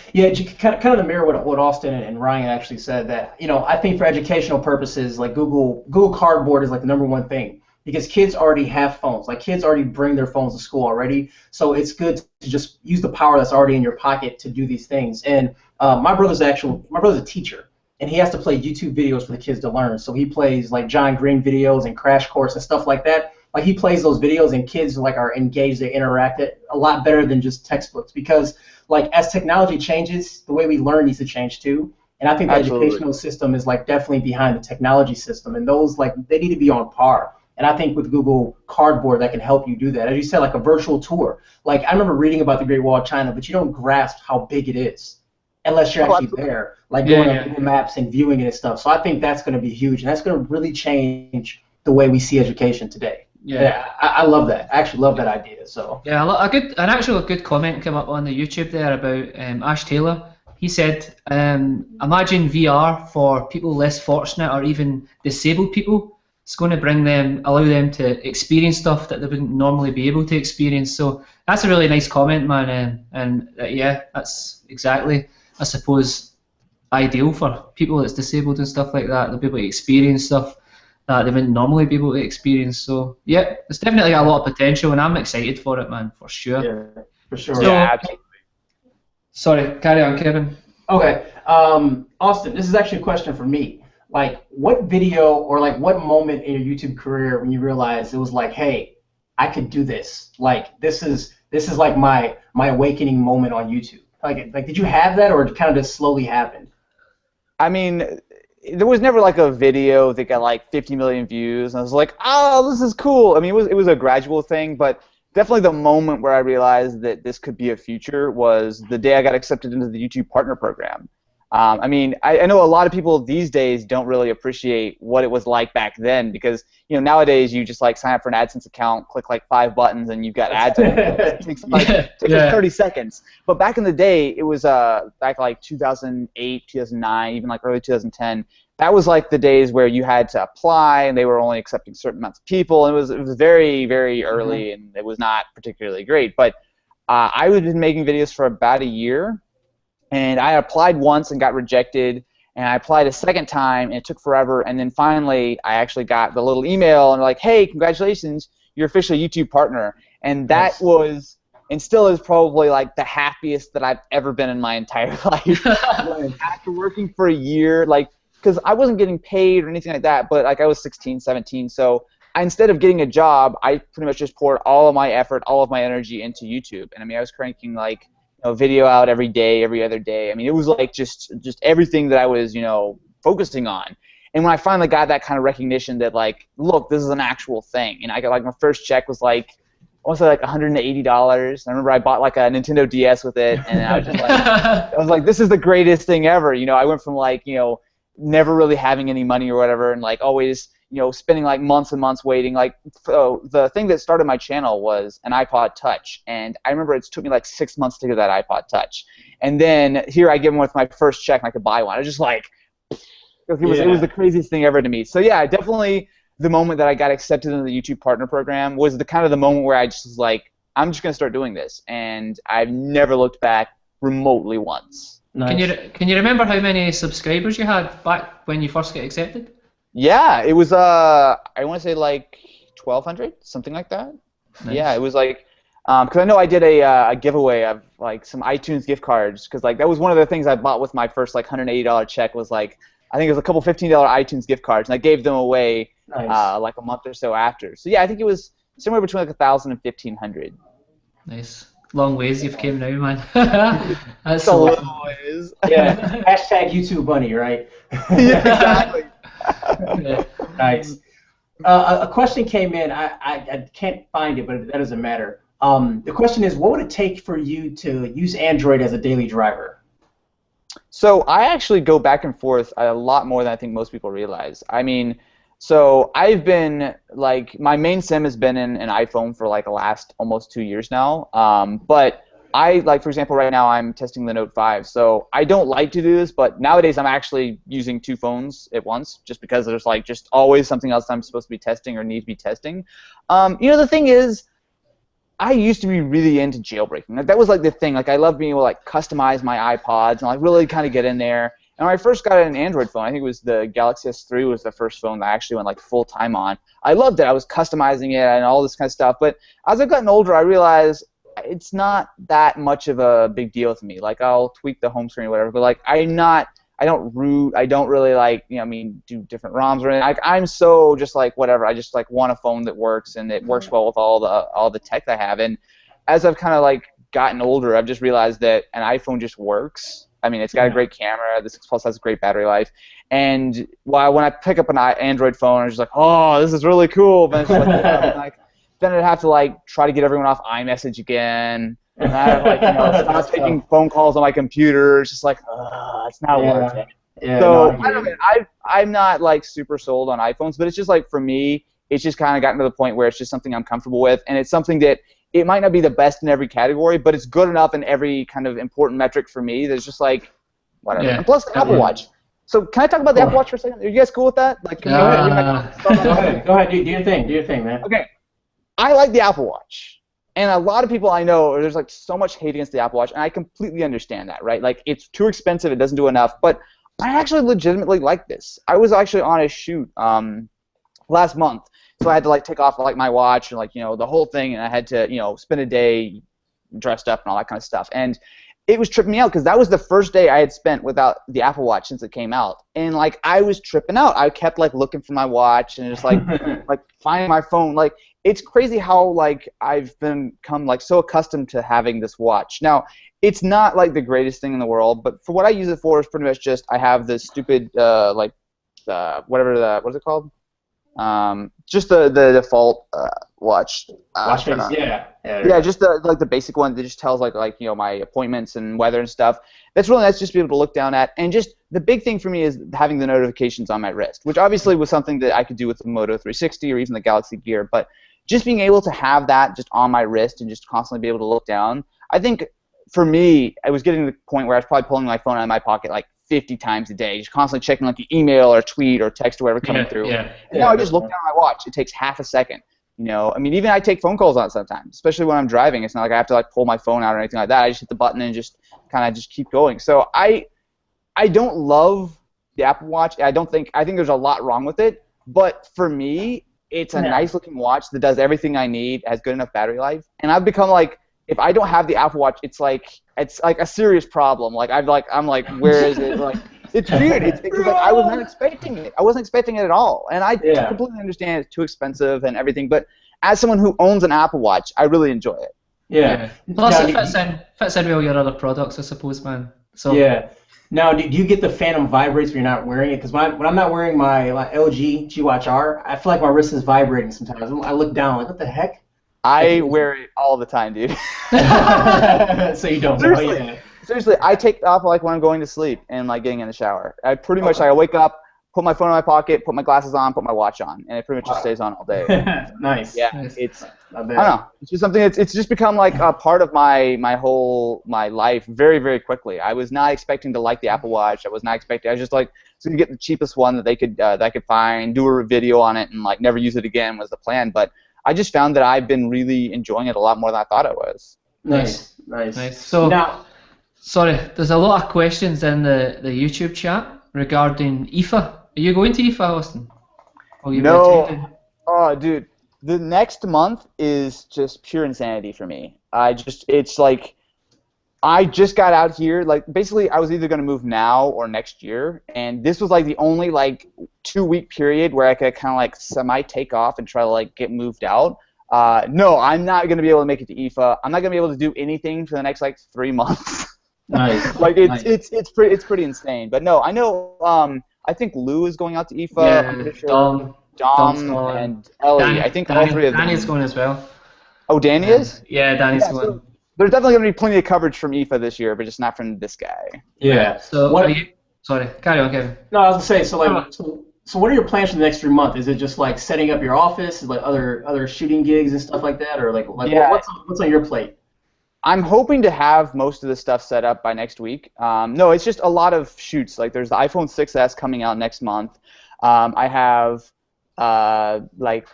kind of the mirror what Austin and Ryan actually said, that I think for educational purposes, like Google Cardboard is like the #1 thing, because kids already have phones. Like kids already bring their phones to school already, so it's good to just use the power that's already in your pocket to do these things. And my brother's a teacher, and he has to play YouTube videos for the kids to learn. So he plays like John Green videos and Crash Course and stuff like that. Like he plays those videos, and kids like are engaged, they interact it a lot better than just textbooks, because like as technology changes, the way we learn needs to change too. And I think the educational system is like definitely behind the technology system, and those like they need to be on par. And I think with Google Cardboard that can help you do that. As you said, like a virtual tour. Like I remember reading about the Great Wall of China, but you don't grasp how big it is unless you're actually there, like going on Google Maps and viewing it and stuff. So I think that's going to be huge, and that's going to really change the way we see education today. I love that. I actually love that idea. So a good comment came up on the YouTube there about Ash Taylor. He said, imagine VR for people less fortunate or even disabled people. it's going to bring them, allow them to experience stuff that they wouldn't normally be able to experience. So that's a really nice comment, man. Yeah, that's exactly, I suppose, ideal for people that's disabled and stuff like that. They'll be able to experience stuff that they wouldn't normally be able to experience. So yeah, it's definitely got a lot of potential, and I'm excited for it, man, for sure. Yeah, for sure. So, Yeah, absolutely. sorry, carry on, Kevin. Okay, Austin, this is actually a question for me. Like, what video or like what moment in your YouTube career when you realized it was like, hey, I could do this? Like, this is like my awakening moment on YouTube. Like, did you have that, or it kind of just slowly happened? I mean, there was never like a video that got like 50 million views, and I was like, oh, this is cool. I mean, it was a gradual thing, but definitely the moment where I realized that this could be a future was the day I got accepted into the YouTube Partner Program. I mean, I know a lot of people these days don't really appreciate what it was like back then, because nowadays you just like sign up for an AdSense account, click like 5 buttons, and you've got ads. It takes like 30 seconds. But back in the day, it was back like 2008, 2009, even like early 2010. That was like the days where you had to apply, and they were only accepting certain amounts of people, and it was very, very early, and it was not particularly great. But I had been making videos for about a year. And I applied once and got rejected, and I applied a second time, and it took forever. And then finally, I actually got the little email, and they're like, hey, congratulations, you're officially a YouTube partner. And that was, and still is, probably like the happiest that I've ever been in my entire life. After working for a year, like, because I wasn't getting paid or anything like that, but like I was 16, 17, so instead of getting a job, I pretty much just poured all of my effort, all of my energy into YouTube. And I mean, I was cranking like video out every day, every other day. I mean, it was like just everything that I was, focusing on. And when I finally got that kind of recognition that, like, look, this is an actual thing, and I got like my first check was like, I want to say like $180. I remember I bought like a Nintendo DS with it, and I was just like, I was like, this is the greatest thing ever. I went from like, never really having any money or whatever, and like always, spending like months and months waiting. Like, the thing that started my channel was an iPod Touch, and I remember it took me like 6 months to get that iPod Touch. And then here I get one with my first check, and I could buy one. I was just like, it was the craziest thing ever to me. So yeah, definitely the moment that I got accepted into the YouTube Partner Program was the kind of the moment where I just was like, I'm just gonna start doing this, and I've never looked back remotely once. Nice. Can you remember how many subscribers you had back when you first got accepted? Yeah, it was I want to say like 1,200, something like that. Nice. Yeah, it was like because I know I did a giveaway of like some iTunes gift cards, because like that was one of the things I bought with my first like $180 check, was like, I think it was a couple $15 iTunes gift cards, and I gave them away like a month or so after. So yeah, I think it was somewhere between like 1,000 and 1,500. Nice. Long ways you've came now, man. That's a long ways. Yeah. Hashtag YouTube Bunny, right? Yeah, exactly. Yeah. Nice. A question came in. I can't find it, but that doesn't matter. The question is, what would it take for you to use Android as a daily driver? So I actually go back and forth a lot more than I think most people realize. I mean, so I've been, like, my main sim has been in an iPhone for like the last almost 2 years now. But I, like, for example, right now I'm testing the Note 5. So I don't like to do this, but nowadays I'm actually using 2 phones at once, just because there's like just always something else I'm supposed to be testing or need to be testing. The thing is, I used to be really into jailbreaking. Like, that was like the thing. Like, I love being able to like customize my iPods and like really kind of get in there. And when I first got an Android phone, I think it was the Galaxy S3 was the first phone that I actually went like full time on. I loved it. I was customizing it and all this kind of stuff. But as I've gotten older, I realized it's not that much of a big deal to me. Like, I'll tweak the home screen or whatever, but like I don't root. I don't really like, do different ROMs or anything. Like, I'm so just like whatever. I just like want a phone that works, and it works well with all the tech I have. And as I've kind of like gotten older, I've just realized that an iPhone just works. I mean, it's got a great camera. The 6 Plus has a great battery life. And when I pick up an Android phone, I'm just like, oh, this is really cool. But it's just like, then I'd have to like try to get everyone off iMessage again. And I have like, stop taking phone calls on my computer. It's just like, it's not worth it. Yeah, so I don't know, I'm not like super sold on iPhones, but it's just like, for me, it's just kind of gotten to the point where it's just something I'm comfortable with, and it's something that it might not be the best in every category, but it's good enough in every kind of important metric for me that it's just like whatever. Yeah. And plus, the Apple Watch. So can I talk about the Apple Watch for a second? Are you guys cool with that? Like, can we, go ahead, do your thing, man. Okay, I like the Apple Watch, and a lot of people I know, there's like so much hate against the Apple Watch, and I completely understand that, right? Like, it's too expensive, it doesn't do enough, but I actually legitimately like this. I was actually on a shoot last month, so I had to like take off like my watch and like the whole thing, and I had to spend a day dressed up and all that kind of stuff, and it was tripping me out because that was the first day I had spent without the Apple Watch since it came out, and like I was tripping out. I kept like looking for my watch and just like like finding my phone. Like, it's crazy how like I've become like so accustomed to having this watch. Now, it's not like the greatest thing in the world, but for what I use it for is pretty much just I have this stupid what is it called? Just the default watch. Watch face, yeah. Yeah, just the basic one that just tells like my appointments and weather and stuff. That's really nice just to be able to look down at. And just the big thing for me is having the notifications on my wrist, which obviously was something that I could do with the Moto 360 or even the Galaxy Gear. But just being able to have that just on my wrist and just constantly be able to look down, I think for me, I was getting to the point where I was probably pulling my phone out of my pocket like 50 times a day, just constantly checking like the email or tweet or text or whatever coming through. And now I just look down at my watch. It takes half a second. I mean, even I take phone calls on it sometimes, especially when I'm driving. It's not like I have to like pull my phone out or anything like that. I just hit the button and just kind of just keep going. So I don't love the Apple Watch. I think there's a lot wrong with it. But for me, it's a nice looking watch that does everything I need, has good enough battery life. And I've become like, if I don't have the Apple Watch, it's like a serious problem. Like I'm like, where is it? Like, it's weird. It's because like, I was not expecting it. I wasn't expecting it at all. And I completely understand it's too expensive and everything. But as someone who owns an Apple Watch, I really enjoy it. Yeah. Plus, it fits in with all your other products, I suppose, man. So. Yeah. Now, do you get the phantom vibrates when you're not wearing it? Because when I'm not wearing my LG G Watch R, I feel like my wrist is vibrating sometimes. I look down like, what the heck? I wear it all the time, dude. So you don't. Seriously, I take it off like when I'm going to sleep and like getting in the shower. I pretty much I wake up, put my phone in my pocket, put my glasses on, put my watch on, and it pretty much just stays on all day. Nice. Yeah, nice. I don't know. It's just something. It's just become like a part of my life very, very quickly. I was not expecting to like the Apple Watch. I was not expecting. I was just like, so you get the cheapest one that I could find, do a video on it, and like never use it again was the plan. But I just found that I've been really enjoying it a lot more than I thought I was. Nice. So now, sorry, there's a lot of questions in the YouTube chat regarding IFA. Are you going to IFA, Austin? No. Oh, dude, the next month is just pure insanity for me. It's like, I just got out here. Like, basically, I was either going to move now or next year, and this was like the only like 2-week period where I could kind of like semi take off and try to like get moved out. No, I'm not going to be able to make it to IFA. I'm not going to be able to do anything for the next like 3 months. Nice. Like it's pretty insane. But no, I know. I think Lou is going out to IFA. Yeah, I'm pretty sure. Dom and Ellie. I think all three of them. Danny's going as well. Oh, Danny is? Yeah, Danny's going. So there's definitely going to be plenty of coverage from IFA this year, but just not from this guy. Yeah. So sorry, carry on, Kevin. No, I was gonna say so what are your plans for the next 3 months? Is it just like setting up your office, like other shooting gigs and stuff like that, or like what's on your plate? I'm hoping to have most of the stuff set up by next week. No, it's just a lot of shoots. Like there's the iPhone 6s coming out next month. I have like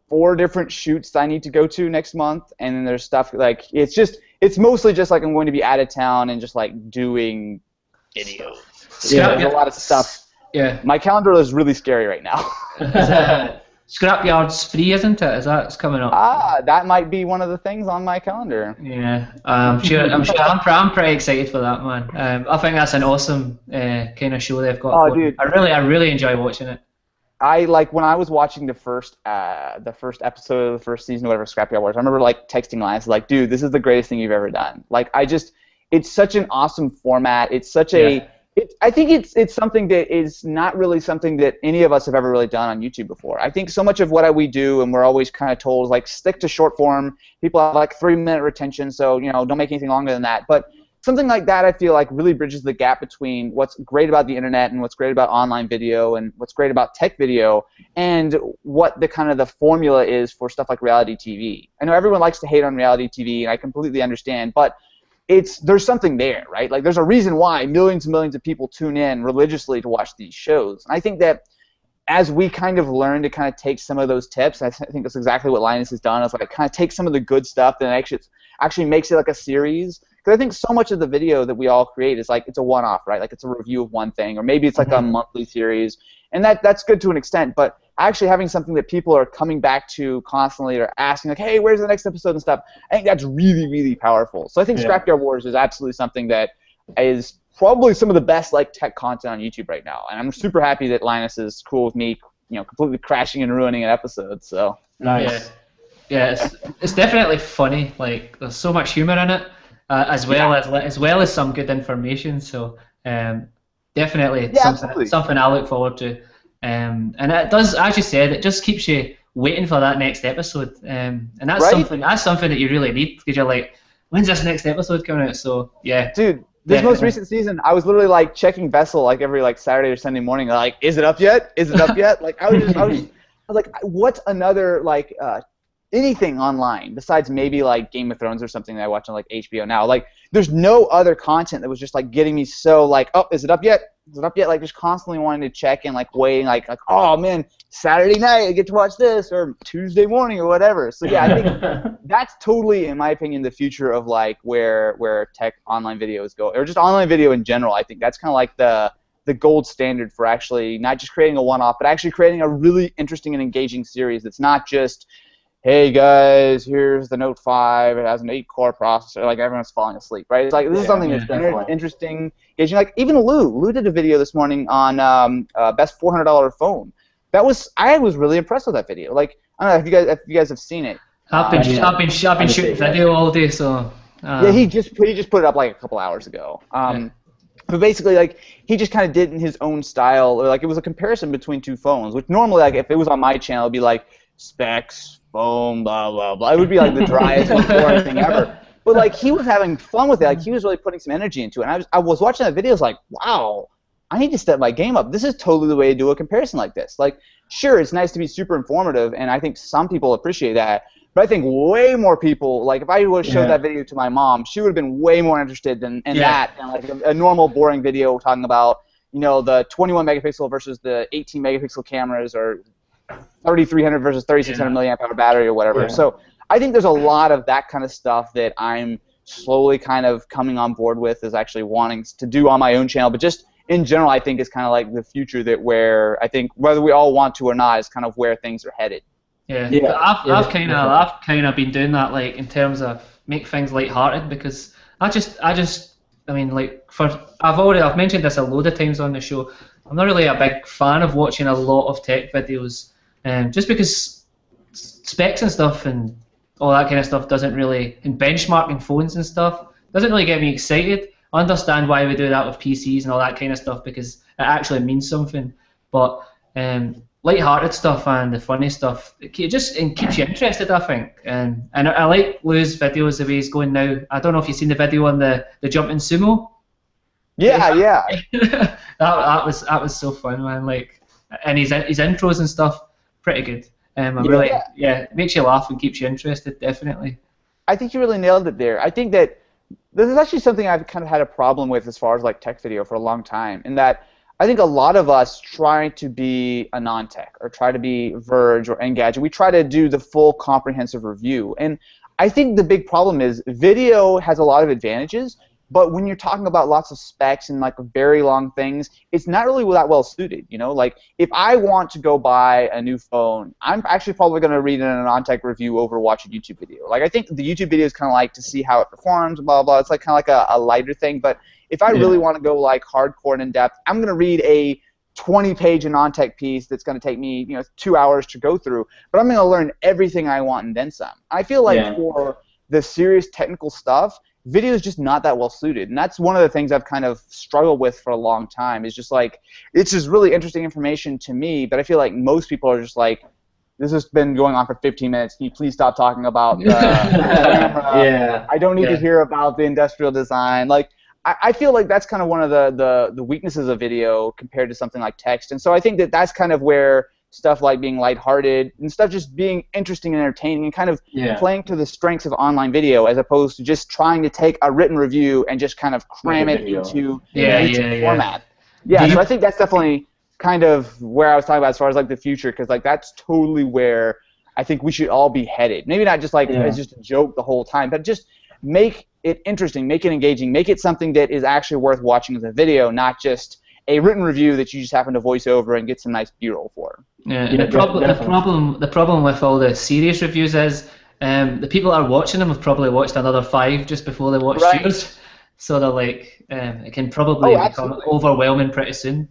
4 different shoots that I need to go to next month, and then there's stuff like it's mostly just like I'm going to be out of town and just like doing videos. There's a lot of stuff. Yeah. My calendar is really scary right now. Scrapyard's free, isn't it? It's coming up. That might be one of the things on my calendar. Yeah, I'm pretty excited for that, man. I think that's an awesome kind of show they've got. Oh, dude. I really enjoy watching it. I like when I was watching the first episode of the first season, whatever Scrapyard was. I remember like texting Lance like, "Dude, this is the greatest thing you've ever done." Like, it's such an awesome format. It's such I think it's something that is not really something that any of us have ever really done on YouTube before. I think so much of what we do, and we're always kind of told, like, stick to short form. People have like 3-minute retention, so don't make anything longer than that. But something like that, I feel like, really bridges the gap between what's great about the internet and what's great about online video and what's great about tech video and what the kind of the formula is for stuff like reality TV. I know everyone likes to hate on reality TV, and I completely understand, but there's something there, right? Like there's a reason why millions and millions of people tune in religiously to watch these shows. And I think that as we kind of learn to kind of take some of those tips, I think that's exactly what Linus has done, is like kind of take some of the good stuff and actually makes it like a series. Because I think so much of the video that we all create is like it's a one-off, right? Like it's a review of one thing, or maybe it's like a monthly series, and that's good to an extent. But actually having something that people are coming back to constantly, or asking like, hey, where's the next episode and stuff, I think that's really, really powerful. So I think Scrapyard Wars is absolutely something that is probably some of the best like tech content on YouTube right now, and I'm super happy that Linus is cool with me, completely crashing and ruining an episode. So nice. Yeah, it's definitely funny. Like there's so much humor in it, as well as some good information. So definitely something I look forward to. And it does, as you said, it just keeps you waiting for that next episode. And that's something that you really need, because you're like, when's this next episode coming out? So yeah, dude. This most recent season, I was literally like checking Vessel like every like Saturday or Sunday morning. Like, is it up yet? Is it up yet? Like I was like, what's another like anything online besides maybe like Game of Thrones or something that I watch on like HBO now? Like, there's no other content that was just like getting me so like, oh, is it up yet? Is it up yet? Like just constantly wanting to check and like waiting, like oh man, Saturday night I get to watch this, or Tuesday morning or whatever. So yeah, I think that's totally, in my opinion, the future of like where tech online videos go, or just online video in general. I think that's kind of like the gold standard for actually not just creating a one-off, but actually creating a really interesting and engaging series that's not just, hey guys, here's the Note 5, it has an 8-core processor, like everyone's falling asleep, right? It's like, this is something that's interesting, engaging. Like, even Lou did a video this morning on best $400 phone. I was really impressed with that video. Like, I don't know if you guys have seen it. I've been shooting video all day, so. Yeah, he just put it up like a couple hours ago. But basically, like, he just kind of did it in his own style, or like it was a comparison between two phones, which normally, like, if it was on my channel, it'd be like specs, phone, blah blah blah. It would be like the driest, most boring thing ever. But like, he was having fun with it. Like, he was really putting some energy into it. And I was watching that video. I was like, wow, I need to step my game up. This is totally the way to do a comparison like this. Like, sure, it's nice to be super informative, and I think some people appreciate that. But I think way more people, like if I would have showed that video to my mom, she would have been way more interested in that than like a normal boring video talking about, the 21 megapixel versus the 18 megapixel cameras, or 3300 versus 3600 milliamp hour battery or whatever. So I think there's a lot of that kind of stuff that I'm slowly kind of coming on board with, is actually wanting to do on my own channel. But just in general, I think is kind of like the future, that where I think whether we all want to or not is kind of where things are headed. I've kind of been doing that, like in terms of make things lighthearted, because I mean, like I've mentioned this a load of times on the show. I'm not really a big fan of watching a lot of tech videos, just because specs and stuff and all that kind of stuff doesn't really, and benchmarking phones and stuff doesn't really get me excited. I understand why we do that with PCs and all that kind of stuff, because it actually means something. But light-hearted stuff and the funny stuff, it keeps you interested, I think. And I like Lou's videos the way he's going now. I don't know if you've seen the video on the jumping sumo. Yeah. that was so fun, man. Like, and his intros and stuff, pretty good. It makes you laugh and keeps you interested, definitely. I think you really nailed it there. I think that this is actually something I've kind of had a problem with as far as like tech video for a long time, in that I think a lot of us try to be a non-tech, or try to be Verge or Engadget. We try to do the full comprehensive review. And I think the big problem is video has a lot of advantages, but when you're talking about lots of specs and like very long things, it's not really that well suited. Like if I want to go buy a new phone, I'm actually probably going to read a non-tech review over watch a YouTube video. Like I think the YouTube video is kind of like to see how it performs, blah blah. It's like kind of like a lighter thing. But if I really want to go like hardcore and in depth, I'm going to read a 20-page non-tech piece that's going to take me 2 hours to go through. But I'm going to learn everything I want and then some. I feel like for the serious technical stuff, video is just not that well suited, and that's one of the things I've kind of struggled with for a long time. Is just like, it's just really interesting information to me, but I feel like most people are just like, this has been going on for 15 minutes. Can you please stop talking about the camera? I don't need to hear about the industrial design. Like, I feel like that's kind of one of the weaknesses of video compared to something like text, and so I think that that's kind of where stuff like being lighthearted and stuff just being interesting and entertaining and kind of playing to the strengths of online video as opposed to just trying to take a written review and just kind of cram it into YouTube format. Yeah, so I think that's definitely kind of where I was talking about as far as like the future, because like that's totally where I think we should all be headed. Maybe not just like as just a joke the whole time, but just make it interesting, make it engaging, make it something that is actually worth watching as a video, not just a written review that you just happen to voice over and get some nice B-roll for. Yeah, the problem with all the serious reviews is the people that are watching them have probably watched another 5 just before they watched yours, so they're like it can probably become overwhelming pretty soon.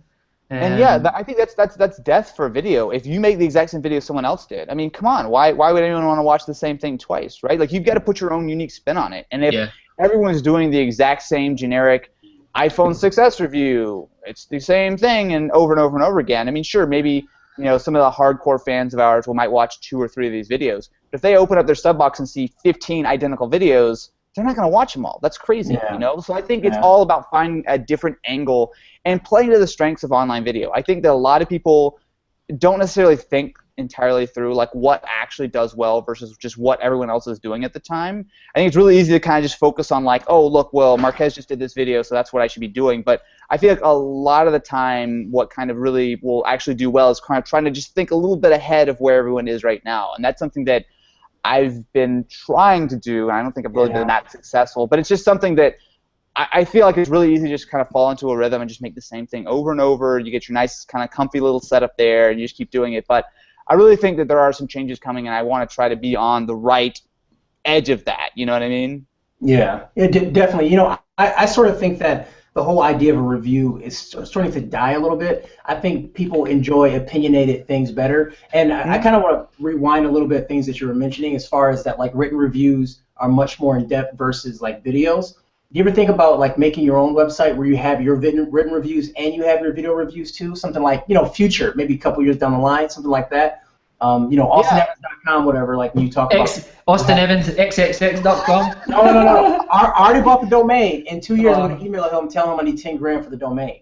And I think that's death for a video. If you make the exact same video someone else did, I mean, come on, why would anyone want to watch the same thing twice, right? Like you've got to put your own unique spin on it. And if everyone's doing the exact same generic iPhone 6s review, it's the same thing and over and over and over again. I mean, sure, maybe some of the hardcore fans of ours might watch 2 or 3 of these videos. But if they open up their sub box and see 15 identical videos, they're not going to watch them all. That's crazy, So I think it's all about finding a different angle and playing to the strengths of online video. I think that a lot of people don't necessarily think entirely through like what actually does well versus just what everyone else is doing at the time. I think it's really easy to kind of just focus on like, oh, look, well, Marquez just did this video, so that's what I should be doing. But I feel like a lot of the time what kind of really will actually do well is kind of trying to just think a little bit ahead of where everyone is right now. And that's something that I've been trying to do, and I don't think I've really been that successful, but it's just something that I feel like it's really easy to just kind of fall into a rhythm and just make the same thing over and over. You get your nice kind of comfy little setup there, and you just keep doing it. But I really think that there are some changes coming, and I want to try to be on the right edge of that. You know what I mean? Yeah, definitely. I sort of think that the whole idea of a review is starting to die a little bit. I think people enjoy opinionated things better. And I kind of want to rewind a little bit things that you were mentioning as far as that like written reviews are much more in-depth versus like videos. Do you ever think about like making your own website where you have your written reviews and you have your video reviews too? Something like, future, maybe a couple years down the line, something like that. AustinEvans.com, whatever, like when you talk about AustinEvansXXX.com. No. I already bought the domain. In 2 years, I'm going to email him, tell him I need $10,000 for the domain.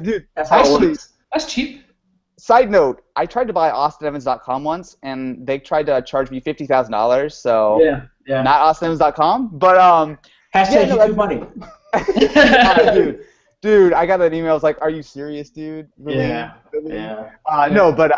Dude. That's how it works. That's cheap. Side note, I tried to buy AustinEvans.com once, and they tried to charge me $50,000, so not AustinEvans.com, but Hashtag YouTube money. Dude, I got an email. I was like, "Are you serious, dude?" Really? Yeah. No, but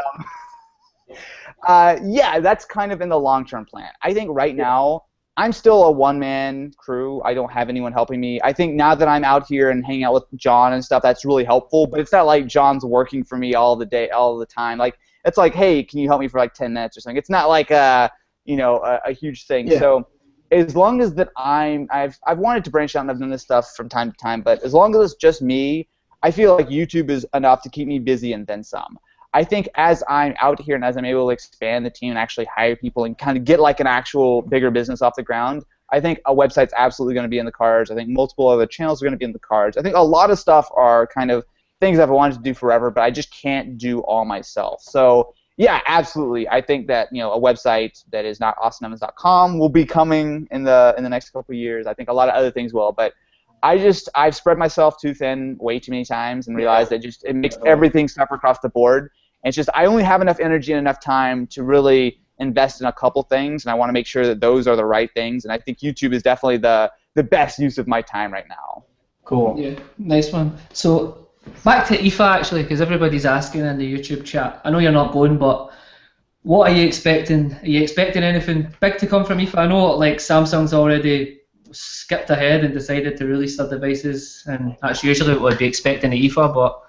that's kind of in the long-term plan. I think right now I'm still a one-man crew. I don't have anyone helping me. I think now that I'm out here and hanging out with John and stuff, that's really helpful. But it's not like John's working for me all the time. Like it's like, hey, can you help me for like 10 minutes or something? It's not like a huge thing. Yeah. So as long as that I've wanted to branch out and I've done this stuff from time to time, but as long as it's just me, I feel like YouTube is enough to keep me busy and then some. I think as I'm out here and as I'm able to expand the team and actually hire people and kind of get like an actual bigger business off the ground, I think a website's absolutely going to be in the cards. I think multiple other channels are going to be in the cards. I think a lot of stuff are kind of things I've wanted to do forever, but I just can't do all myself. So yeah, absolutely. I think that a website that is not AustinEvans.com will be coming in the next couple of years. I think a lot of other things will, but I've spread myself too thin way too many times and realized that it makes everything suffer across the board. And it's just I only have enough energy and enough time to really invest in a couple things, and I want to make sure that those are the right things. And I think YouTube is definitely the best use of my time right now. Cool. Yeah, nice one. So back to IFA actually, because everybody's asking in the YouTube chat. I know you're not going, but what are you expecting? Are you expecting anything big to come from IFA? I know like Samsung's already skipped ahead and decided to release their devices, and that's usually what we'd be expecting at IFA, but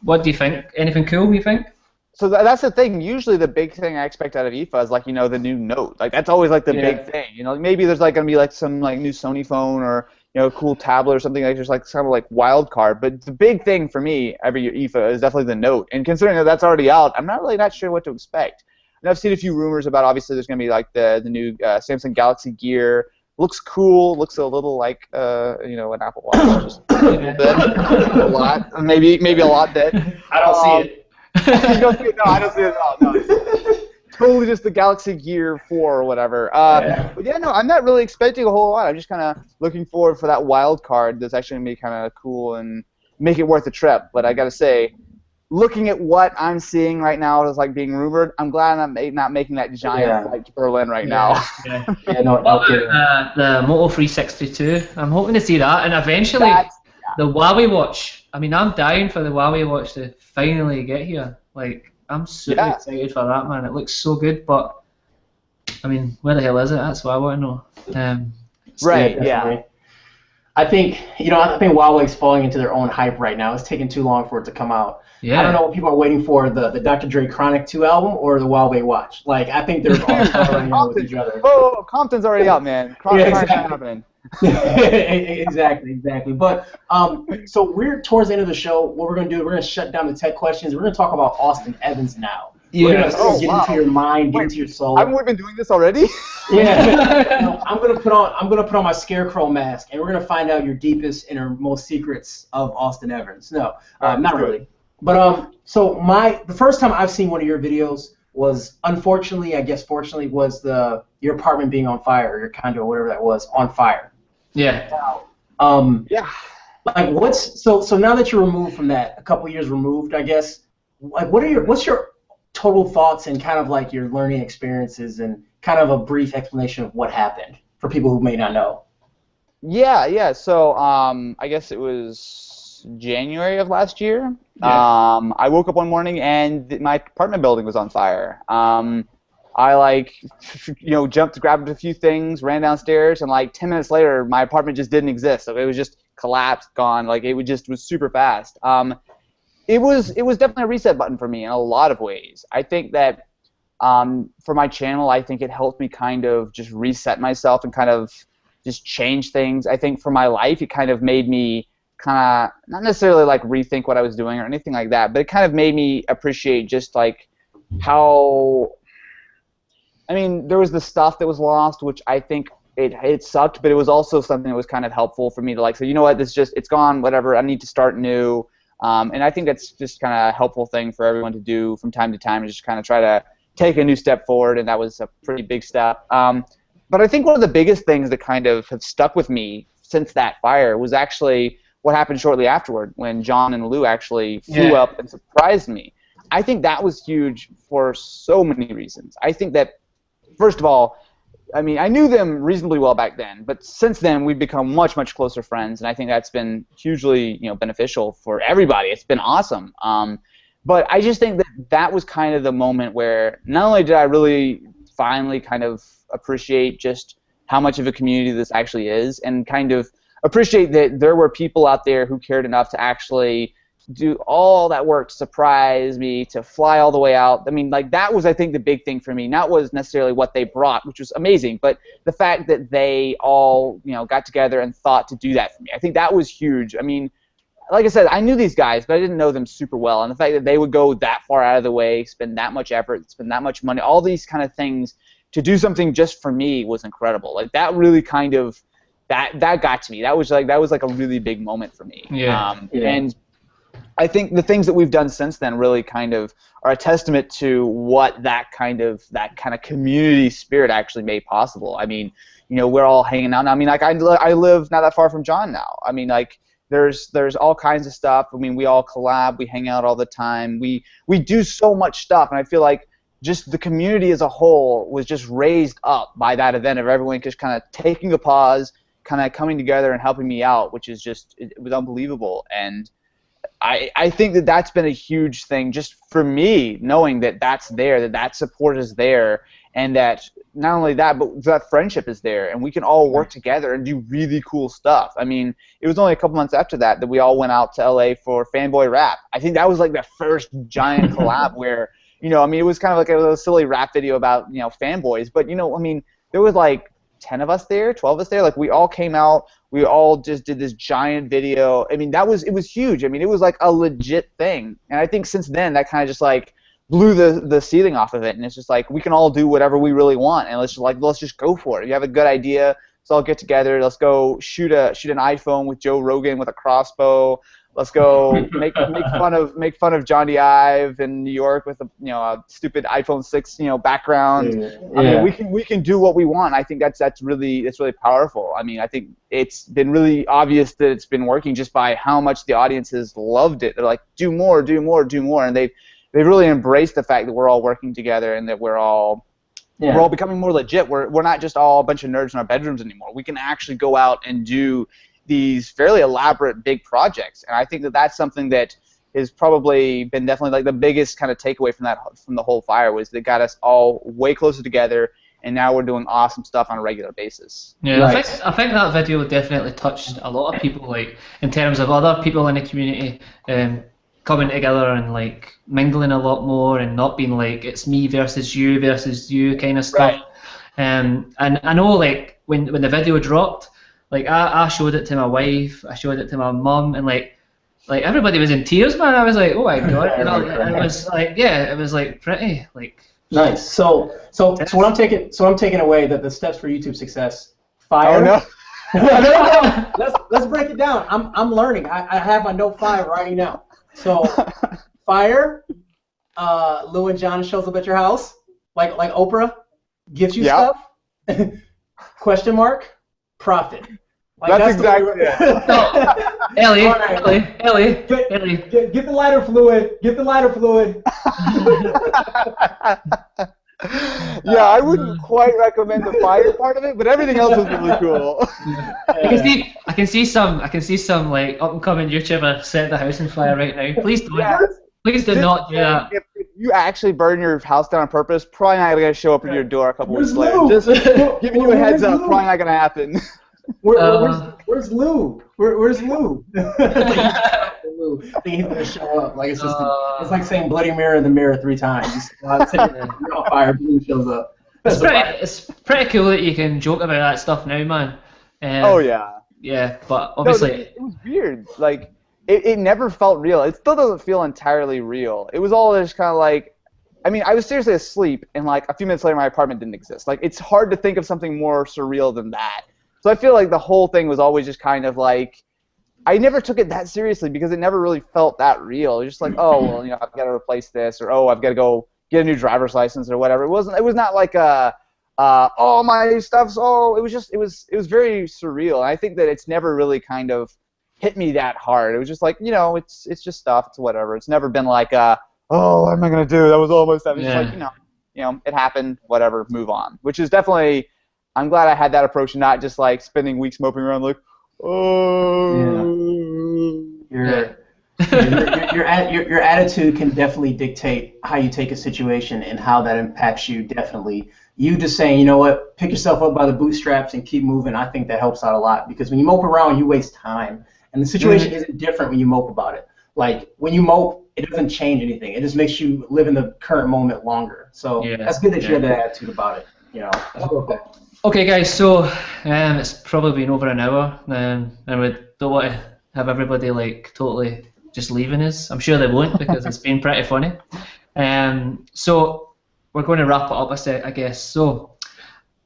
what do you think? Anything cool, you think? So that's the thing. Usually the big thing I expect out of IFA is like, the new Note. Like that's always like the big thing. Maybe there's like going to be like some like new Sony phone or a cool tablet or something like just like kind of like wild card. But the big thing for me every year IFA is definitely the Note. And considering that that's already out, I'm not sure what to expect. And I've seen a few rumors about obviously there's going to be like the new Samsung Galaxy Gear. Looks cool. Looks a little like an Apple Watch, just a little bit, a lot, maybe a lot dead. I don't see it. You don't see it? No, I don't see it at all. No, totally just the Galaxy Gear 4 or whatever. But yeah, no, I'm not really expecting a whole lot. I'm just kind of looking forward for that wild card that's actually gonna be kind of cool and make it worth the trip. But I gotta say, looking at what I'm seeing right now as like being rumored, I'm glad I'm not making that giant flight to Berlin right now. Yeah. No kidding. The Moto 362. I'm hoping to see that, and eventually the Huawei watch. I mean, I'm dying for the Huawei watch to finally get here. Like, I'm super excited for that, man. It looks so good, but I mean, where the hell is it? That's what I want to know. Right. Yeah. I think Huawei's falling into their own hype right now. It's taking too long for it to come out. Yeah. I don't know what people are waiting for, the Dr. Dre Chronic 2 album or the Huawei watch. Like, I think they're all starting with each other. Oh, Compton's already out, man. Chronic's not happening. Exactly. But so we're towards the end of the show. What we're going to do, we're going to shut down the tech questions. We're going to talk about Austin Evans now. We're going to get into your mind, get into your soul. Haven't we been doing this already? Yeah. I'm gonna put on my scarecrow mask, and we're gonna find out your deepest, innermost secrets of Austin Evans. No, not really. But so the first time I've seen one of your videos was, unfortunately, I guess fortunately, was your apartment being on fire, or your condo, or whatever that was, on fire. Yeah. Like, so now that you're removed from that, a couple years removed, I guess. Like, what's your total thoughts and kind of like your learning experiences and kind of a brief explanation of what happened for people who may not know? Yeah. So I guess it was January of last year. Yeah. I woke up one morning and my apartment building was on fire. I jumped, grabbed a few things, ran downstairs, and like 10 minutes later, my apartment just didn't exist. So it was just collapsed, gone. Like it was super fast. It was definitely a reset button for me in a lot of ways. I think that for my channel, I think it helped me kind of just reset myself and kind of just change things. I think for my life, it kind of made me kind of, not necessarily like rethink what I was doing or anything like that, but it kind of made me appreciate just like how, I mean, there was the stuff that was lost, which I think it sucked, but it was also something that was kind of helpful for me to like say, you know what, it's gone, whatever, I need to start new. And I think that's just kind of a helpful thing for everyone to do from time to time, and just kind of try to take a new step forward, and that was a pretty big step. But I think one of the biggest things that kind of have stuck with me since that fire was actually what happened shortly afterward when John and Lou actually flew up and surprised me. I think that was huge for so many reasons. I think that, first of all, I mean, I knew them reasonably well back then, but since then we've become much, much closer friends, and I think that's been hugely, beneficial for everybody. It's been awesome. But I just think that was kind of the moment where not only did I really finally kind of appreciate just how much of a community this actually is, and kind of appreciate that there were people out there who cared enough to actually do all that work to surprise me, to fly all the way out. I mean, like, that was, I think, the big thing for me. Not was necessarily what they brought, which was amazing, but the fact that they all, got together and thought to do that for me. I think that was huge. I mean, like I said, I knew these guys, but I didn't know them super well. And the fact that they would go that far out of the way, spend that much effort, spend that much money, all these kind of things to do something just for me was incredible. Like, that really kind of, that got to me. That was like a really big moment for me. And I think the things that we've done since then really kind of are a testament to what that kind of community spirit actually made possible. I mean, we're all hanging out now. I mean, like, I live not that far from John now. I mean, like, there's all kinds of stuff. I mean, we all collab, we hang out all the time. We do so much stuff, and I feel like just the community as a whole was just raised up by that event of everyone just kind of taking a pause, kind of coming together and helping me out, which is just, it was unbelievable. And I think that that's been a huge thing just for me, knowing that that's there, that support is there, and that not only that, but that friendship is there, and we can all work together and do really cool stuff. I mean, it was only a couple months after that we all went out to LA for Fanboy Rap. I think that was like the first giant collab where, I mean, it was kind of like a silly rap video about, fanboys, but, I mean, there was like 10 of us there, 12 of us there. Like, we all came out, we all just did this giant video. I mean, it was huge. I mean, it was like a legit thing. And I think since then, that kind of just like blew the ceiling off of it. And it's just like, we can all do whatever we really want, and let's just go for it. If you have a good idea, all get together. Let's go shoot an iPhone with Joe Rogan with a crossbow. Let's go make fun of Johnny Ive in New York with a stupid iPhone 6 background. Yeah. I mean, we can do what we want. I think that's really powerful. I mean, I think it's been really obvious that it's been working just by how much the audience has loved it. They're like, do more, and they've really embraced the fact that we're all working together and that we're all becoming more legit. We're not just all a bunch of nerds in our bedrooms anymore. We can actually go out and do these fairly elaborate big projects, and I think that that's something that has probably been definitely like the biggest kind of takeaway from the whole fire was that got us all way closer together, and now we're doing awesome stuff on a regular basis. Yeah, right. I think that video definitely touched a lot of people, like in terms of other people in the community coming together and like mingling a lot more and not being like it's me versus you kind of stuff. Right. And I know like when the video dropped, like I showed it to my wife, I showed it to my mum, and like everybody was in tears, man. I was like, oh my god, it was like it was like pretty like nice. So what I'm taking away that the steps for YouTube success. Fire. Oh no. Let's break it down. I'm learning. I have my note 5 right now. So fire. Lou and John shows up at your house like Oprah, gives you stuff. Question mark. Profit. Like that's exactly it. Ellie. Get the lighter fluid. Get the lighter fluid. Yeah, I wouldn't quite recommend the fire part of it, but everything else is really cool. I can see some like up and coming YouTuber set the house on fire right now. Please don't. Please do not do that. If you actually burn your house down on purpose, probably not gonna show up at your door a couple weeks later. Lou? Just giving you a heads up, probably not gonna happen. Where's Lou? Where's Lou? Lou. I think he's gonna show up. Like it's just it's like saying Bloody Mary in the mirror 3 times. You're on fire. Blue shows up. It's pretty cool that you can joke about that stuff now, man. Oh yeah. Yeah, but obviously it was weird. Like it never felt real. It still doesn't feel entirely real. It was all just kind of like, I mean, I was seriously asleep, and like a few minutes later, my apartment didn't exist. Like it's hard to think of something more surreal than that. So I feel like the whole thing was always just kind of like, I never took it that seriously because it never really felt that real. It was just like, oh, well, I've got to replace this, or oh, I've got to go get a new driver's license or whatever. It was not like oh, my stuff's, it was very surreal. And I think that it's never really kind of hit me that hard. It was just like, it's just stuff, it's whatever. It's never been like, oh, what am I going to do? That was all my stuff. It's just like, it happened, whatever, move on. Which is definitely, I'm glad I had that approach and not just like spending weeks moping around like, Your attitude can definitely dictate how you take a situation and how that impacts you. Definitely, you just saying, you know what, pick yourself up by the bootstraps and keep moving. I think that helps out a lot because when you mope around, you waste time, and the situation isn't different when you mope about it. Like when you mope, it doesn't change anything. It just makes you live in the current moment longer. So that's good that you have that attitude about it. Okay, guys. So it's probably been over an hour, and we don't want to have everybody like totally just leaving us. I'm sure they won't because it's been pretty funny. So we're going to wrap it up, I guess. So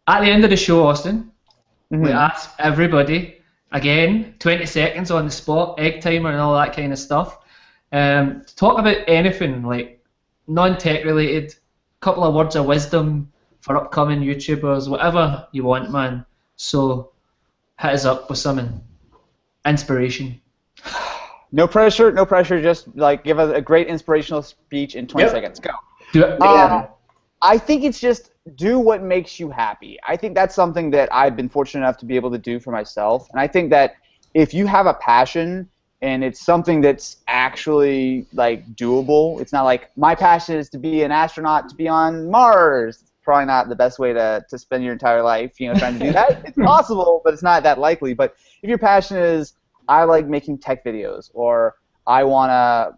at the end of the show, Austin, we ask everybody, again, 20 seconds on the spot, egg timer and all that kind of stuff, to talk about anything, like non-tech related, couple of words of wisdom for upcoming YouTubers, whatever you want, man. So hit us up with something. Inspiration. No pressure, just like give us a great inspirational speech in 20 seconds. Go. Do it. I think it's just do what makes you happy. I think that's something that I've been fortunate enough to be able to do for myself. And I think that if you have a passion and it's something that's actually like doable, it's not like my passion is to be an astronaut to be on Mars. It's probably not the best way to spend your entire life, trying to do that. It's possible, but it's not that likely. But if your passion is I like making tech videos, or I want to,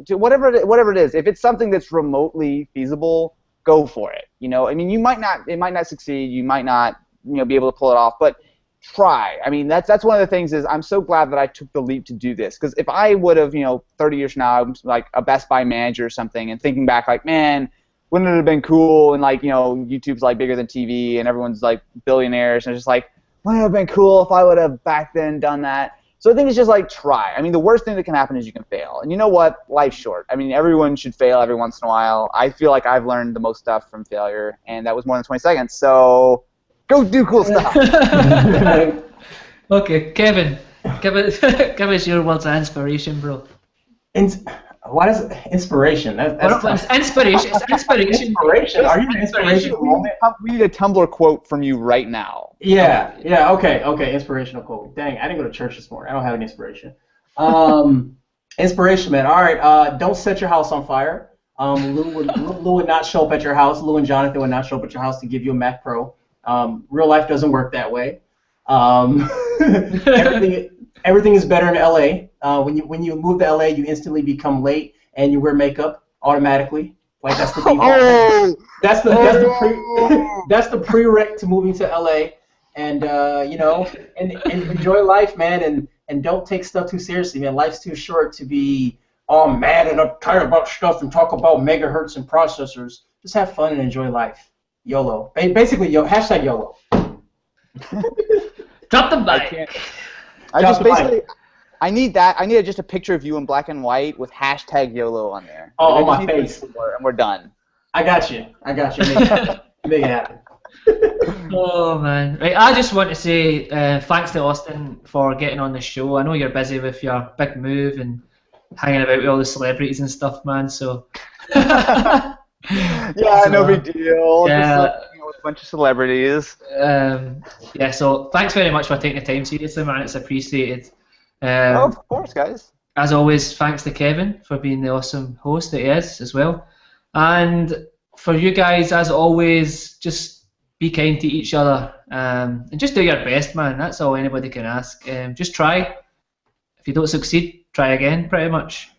do whatever it is. If it's something that's remotely feasible, go for it. I mean, it might not succeed. You might not, be able to pull it off, but try. I mean, that's one of the things is I'm so glad that I took the leap to do this, because if I would have, 30 years from now, I'm like a Best Buy manager or something, and thinking back like, man, wouldn't it have been cool? And like, YouTube's like bigger than TV, and everyone's like billionaires, and it's just like, wouldn't it have been cool if I would have back then done that? So I think it's just like try. I mean, the worst thing that can happen is you can fail. And you know what? Life's short. I mean, everyone should fail every once in a while. I feel like I've learned the most stuff from failure, and that was more than 20 seconds. So go do cool stuff. Okay, Kevin, give us your words of inspiration, bro. What is inspiration? It's inspiration. It's inspiration. Inspiration. Are you an inspirational moment? We need a Tumblr quote from you right now. Yeah. Okay. Inspirational quote. Dang, I didn't go to church this morning. I don't have any inspiration. Inspiration, man. All right. Don't set your house on fire. Lou would not show up at your house. Lou and Jonathan would not show up at your house to give you a Mac Pro. Real life doesn't work that way. Everything is better in LA. When you move to LA, you instantly become late and you wear makeup automatically. Like that's the default. That's the prereq to moving to LA, and and enjoy life, man, and don't take stuff too seriously, man. Life's too short to be all mad and uptight about stuff and talk about megahertz and processors. Just have fun and enjoy life. YOLO. Basically, hashtag YOLO. Drop the mic. I need that. I need just a picture of you in black and white with hashtag YOLO on there. Oh, on my face. And we're done. I got you. Make it happen. Oh, man. Right, I just want to say thanks to Austin for getting on the show. I know you're busy with your big move and hanging about with all the celebrities and stuff, man, so... Yeah, no big deal. Yeah. Just with a bunch of celebrities. Yeah, so thanks very much for taking the time seriously, man. It's appreciated. Of course, guys. As always, thanks to Kevin for being the awesome host that he is as well. And for you guys, as always, just be kind to each other and just do your best, man. That's all anybody can ask. Just try. If you don't succeed, try again, pretty much.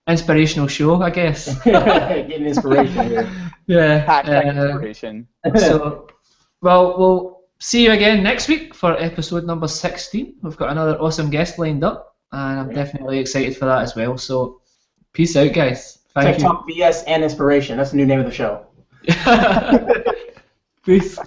Inspirational show, I guess. Getting inspiration here. Yeah. Hashtag inspiration. So, well, we'll see you again next week for episode number 16. We've got another awesome guest lined up, and I'm definitely excited for that as well. So, peace out, guys. Thank you. TikTok BS and inspiration. That's the new name of the show. Peace.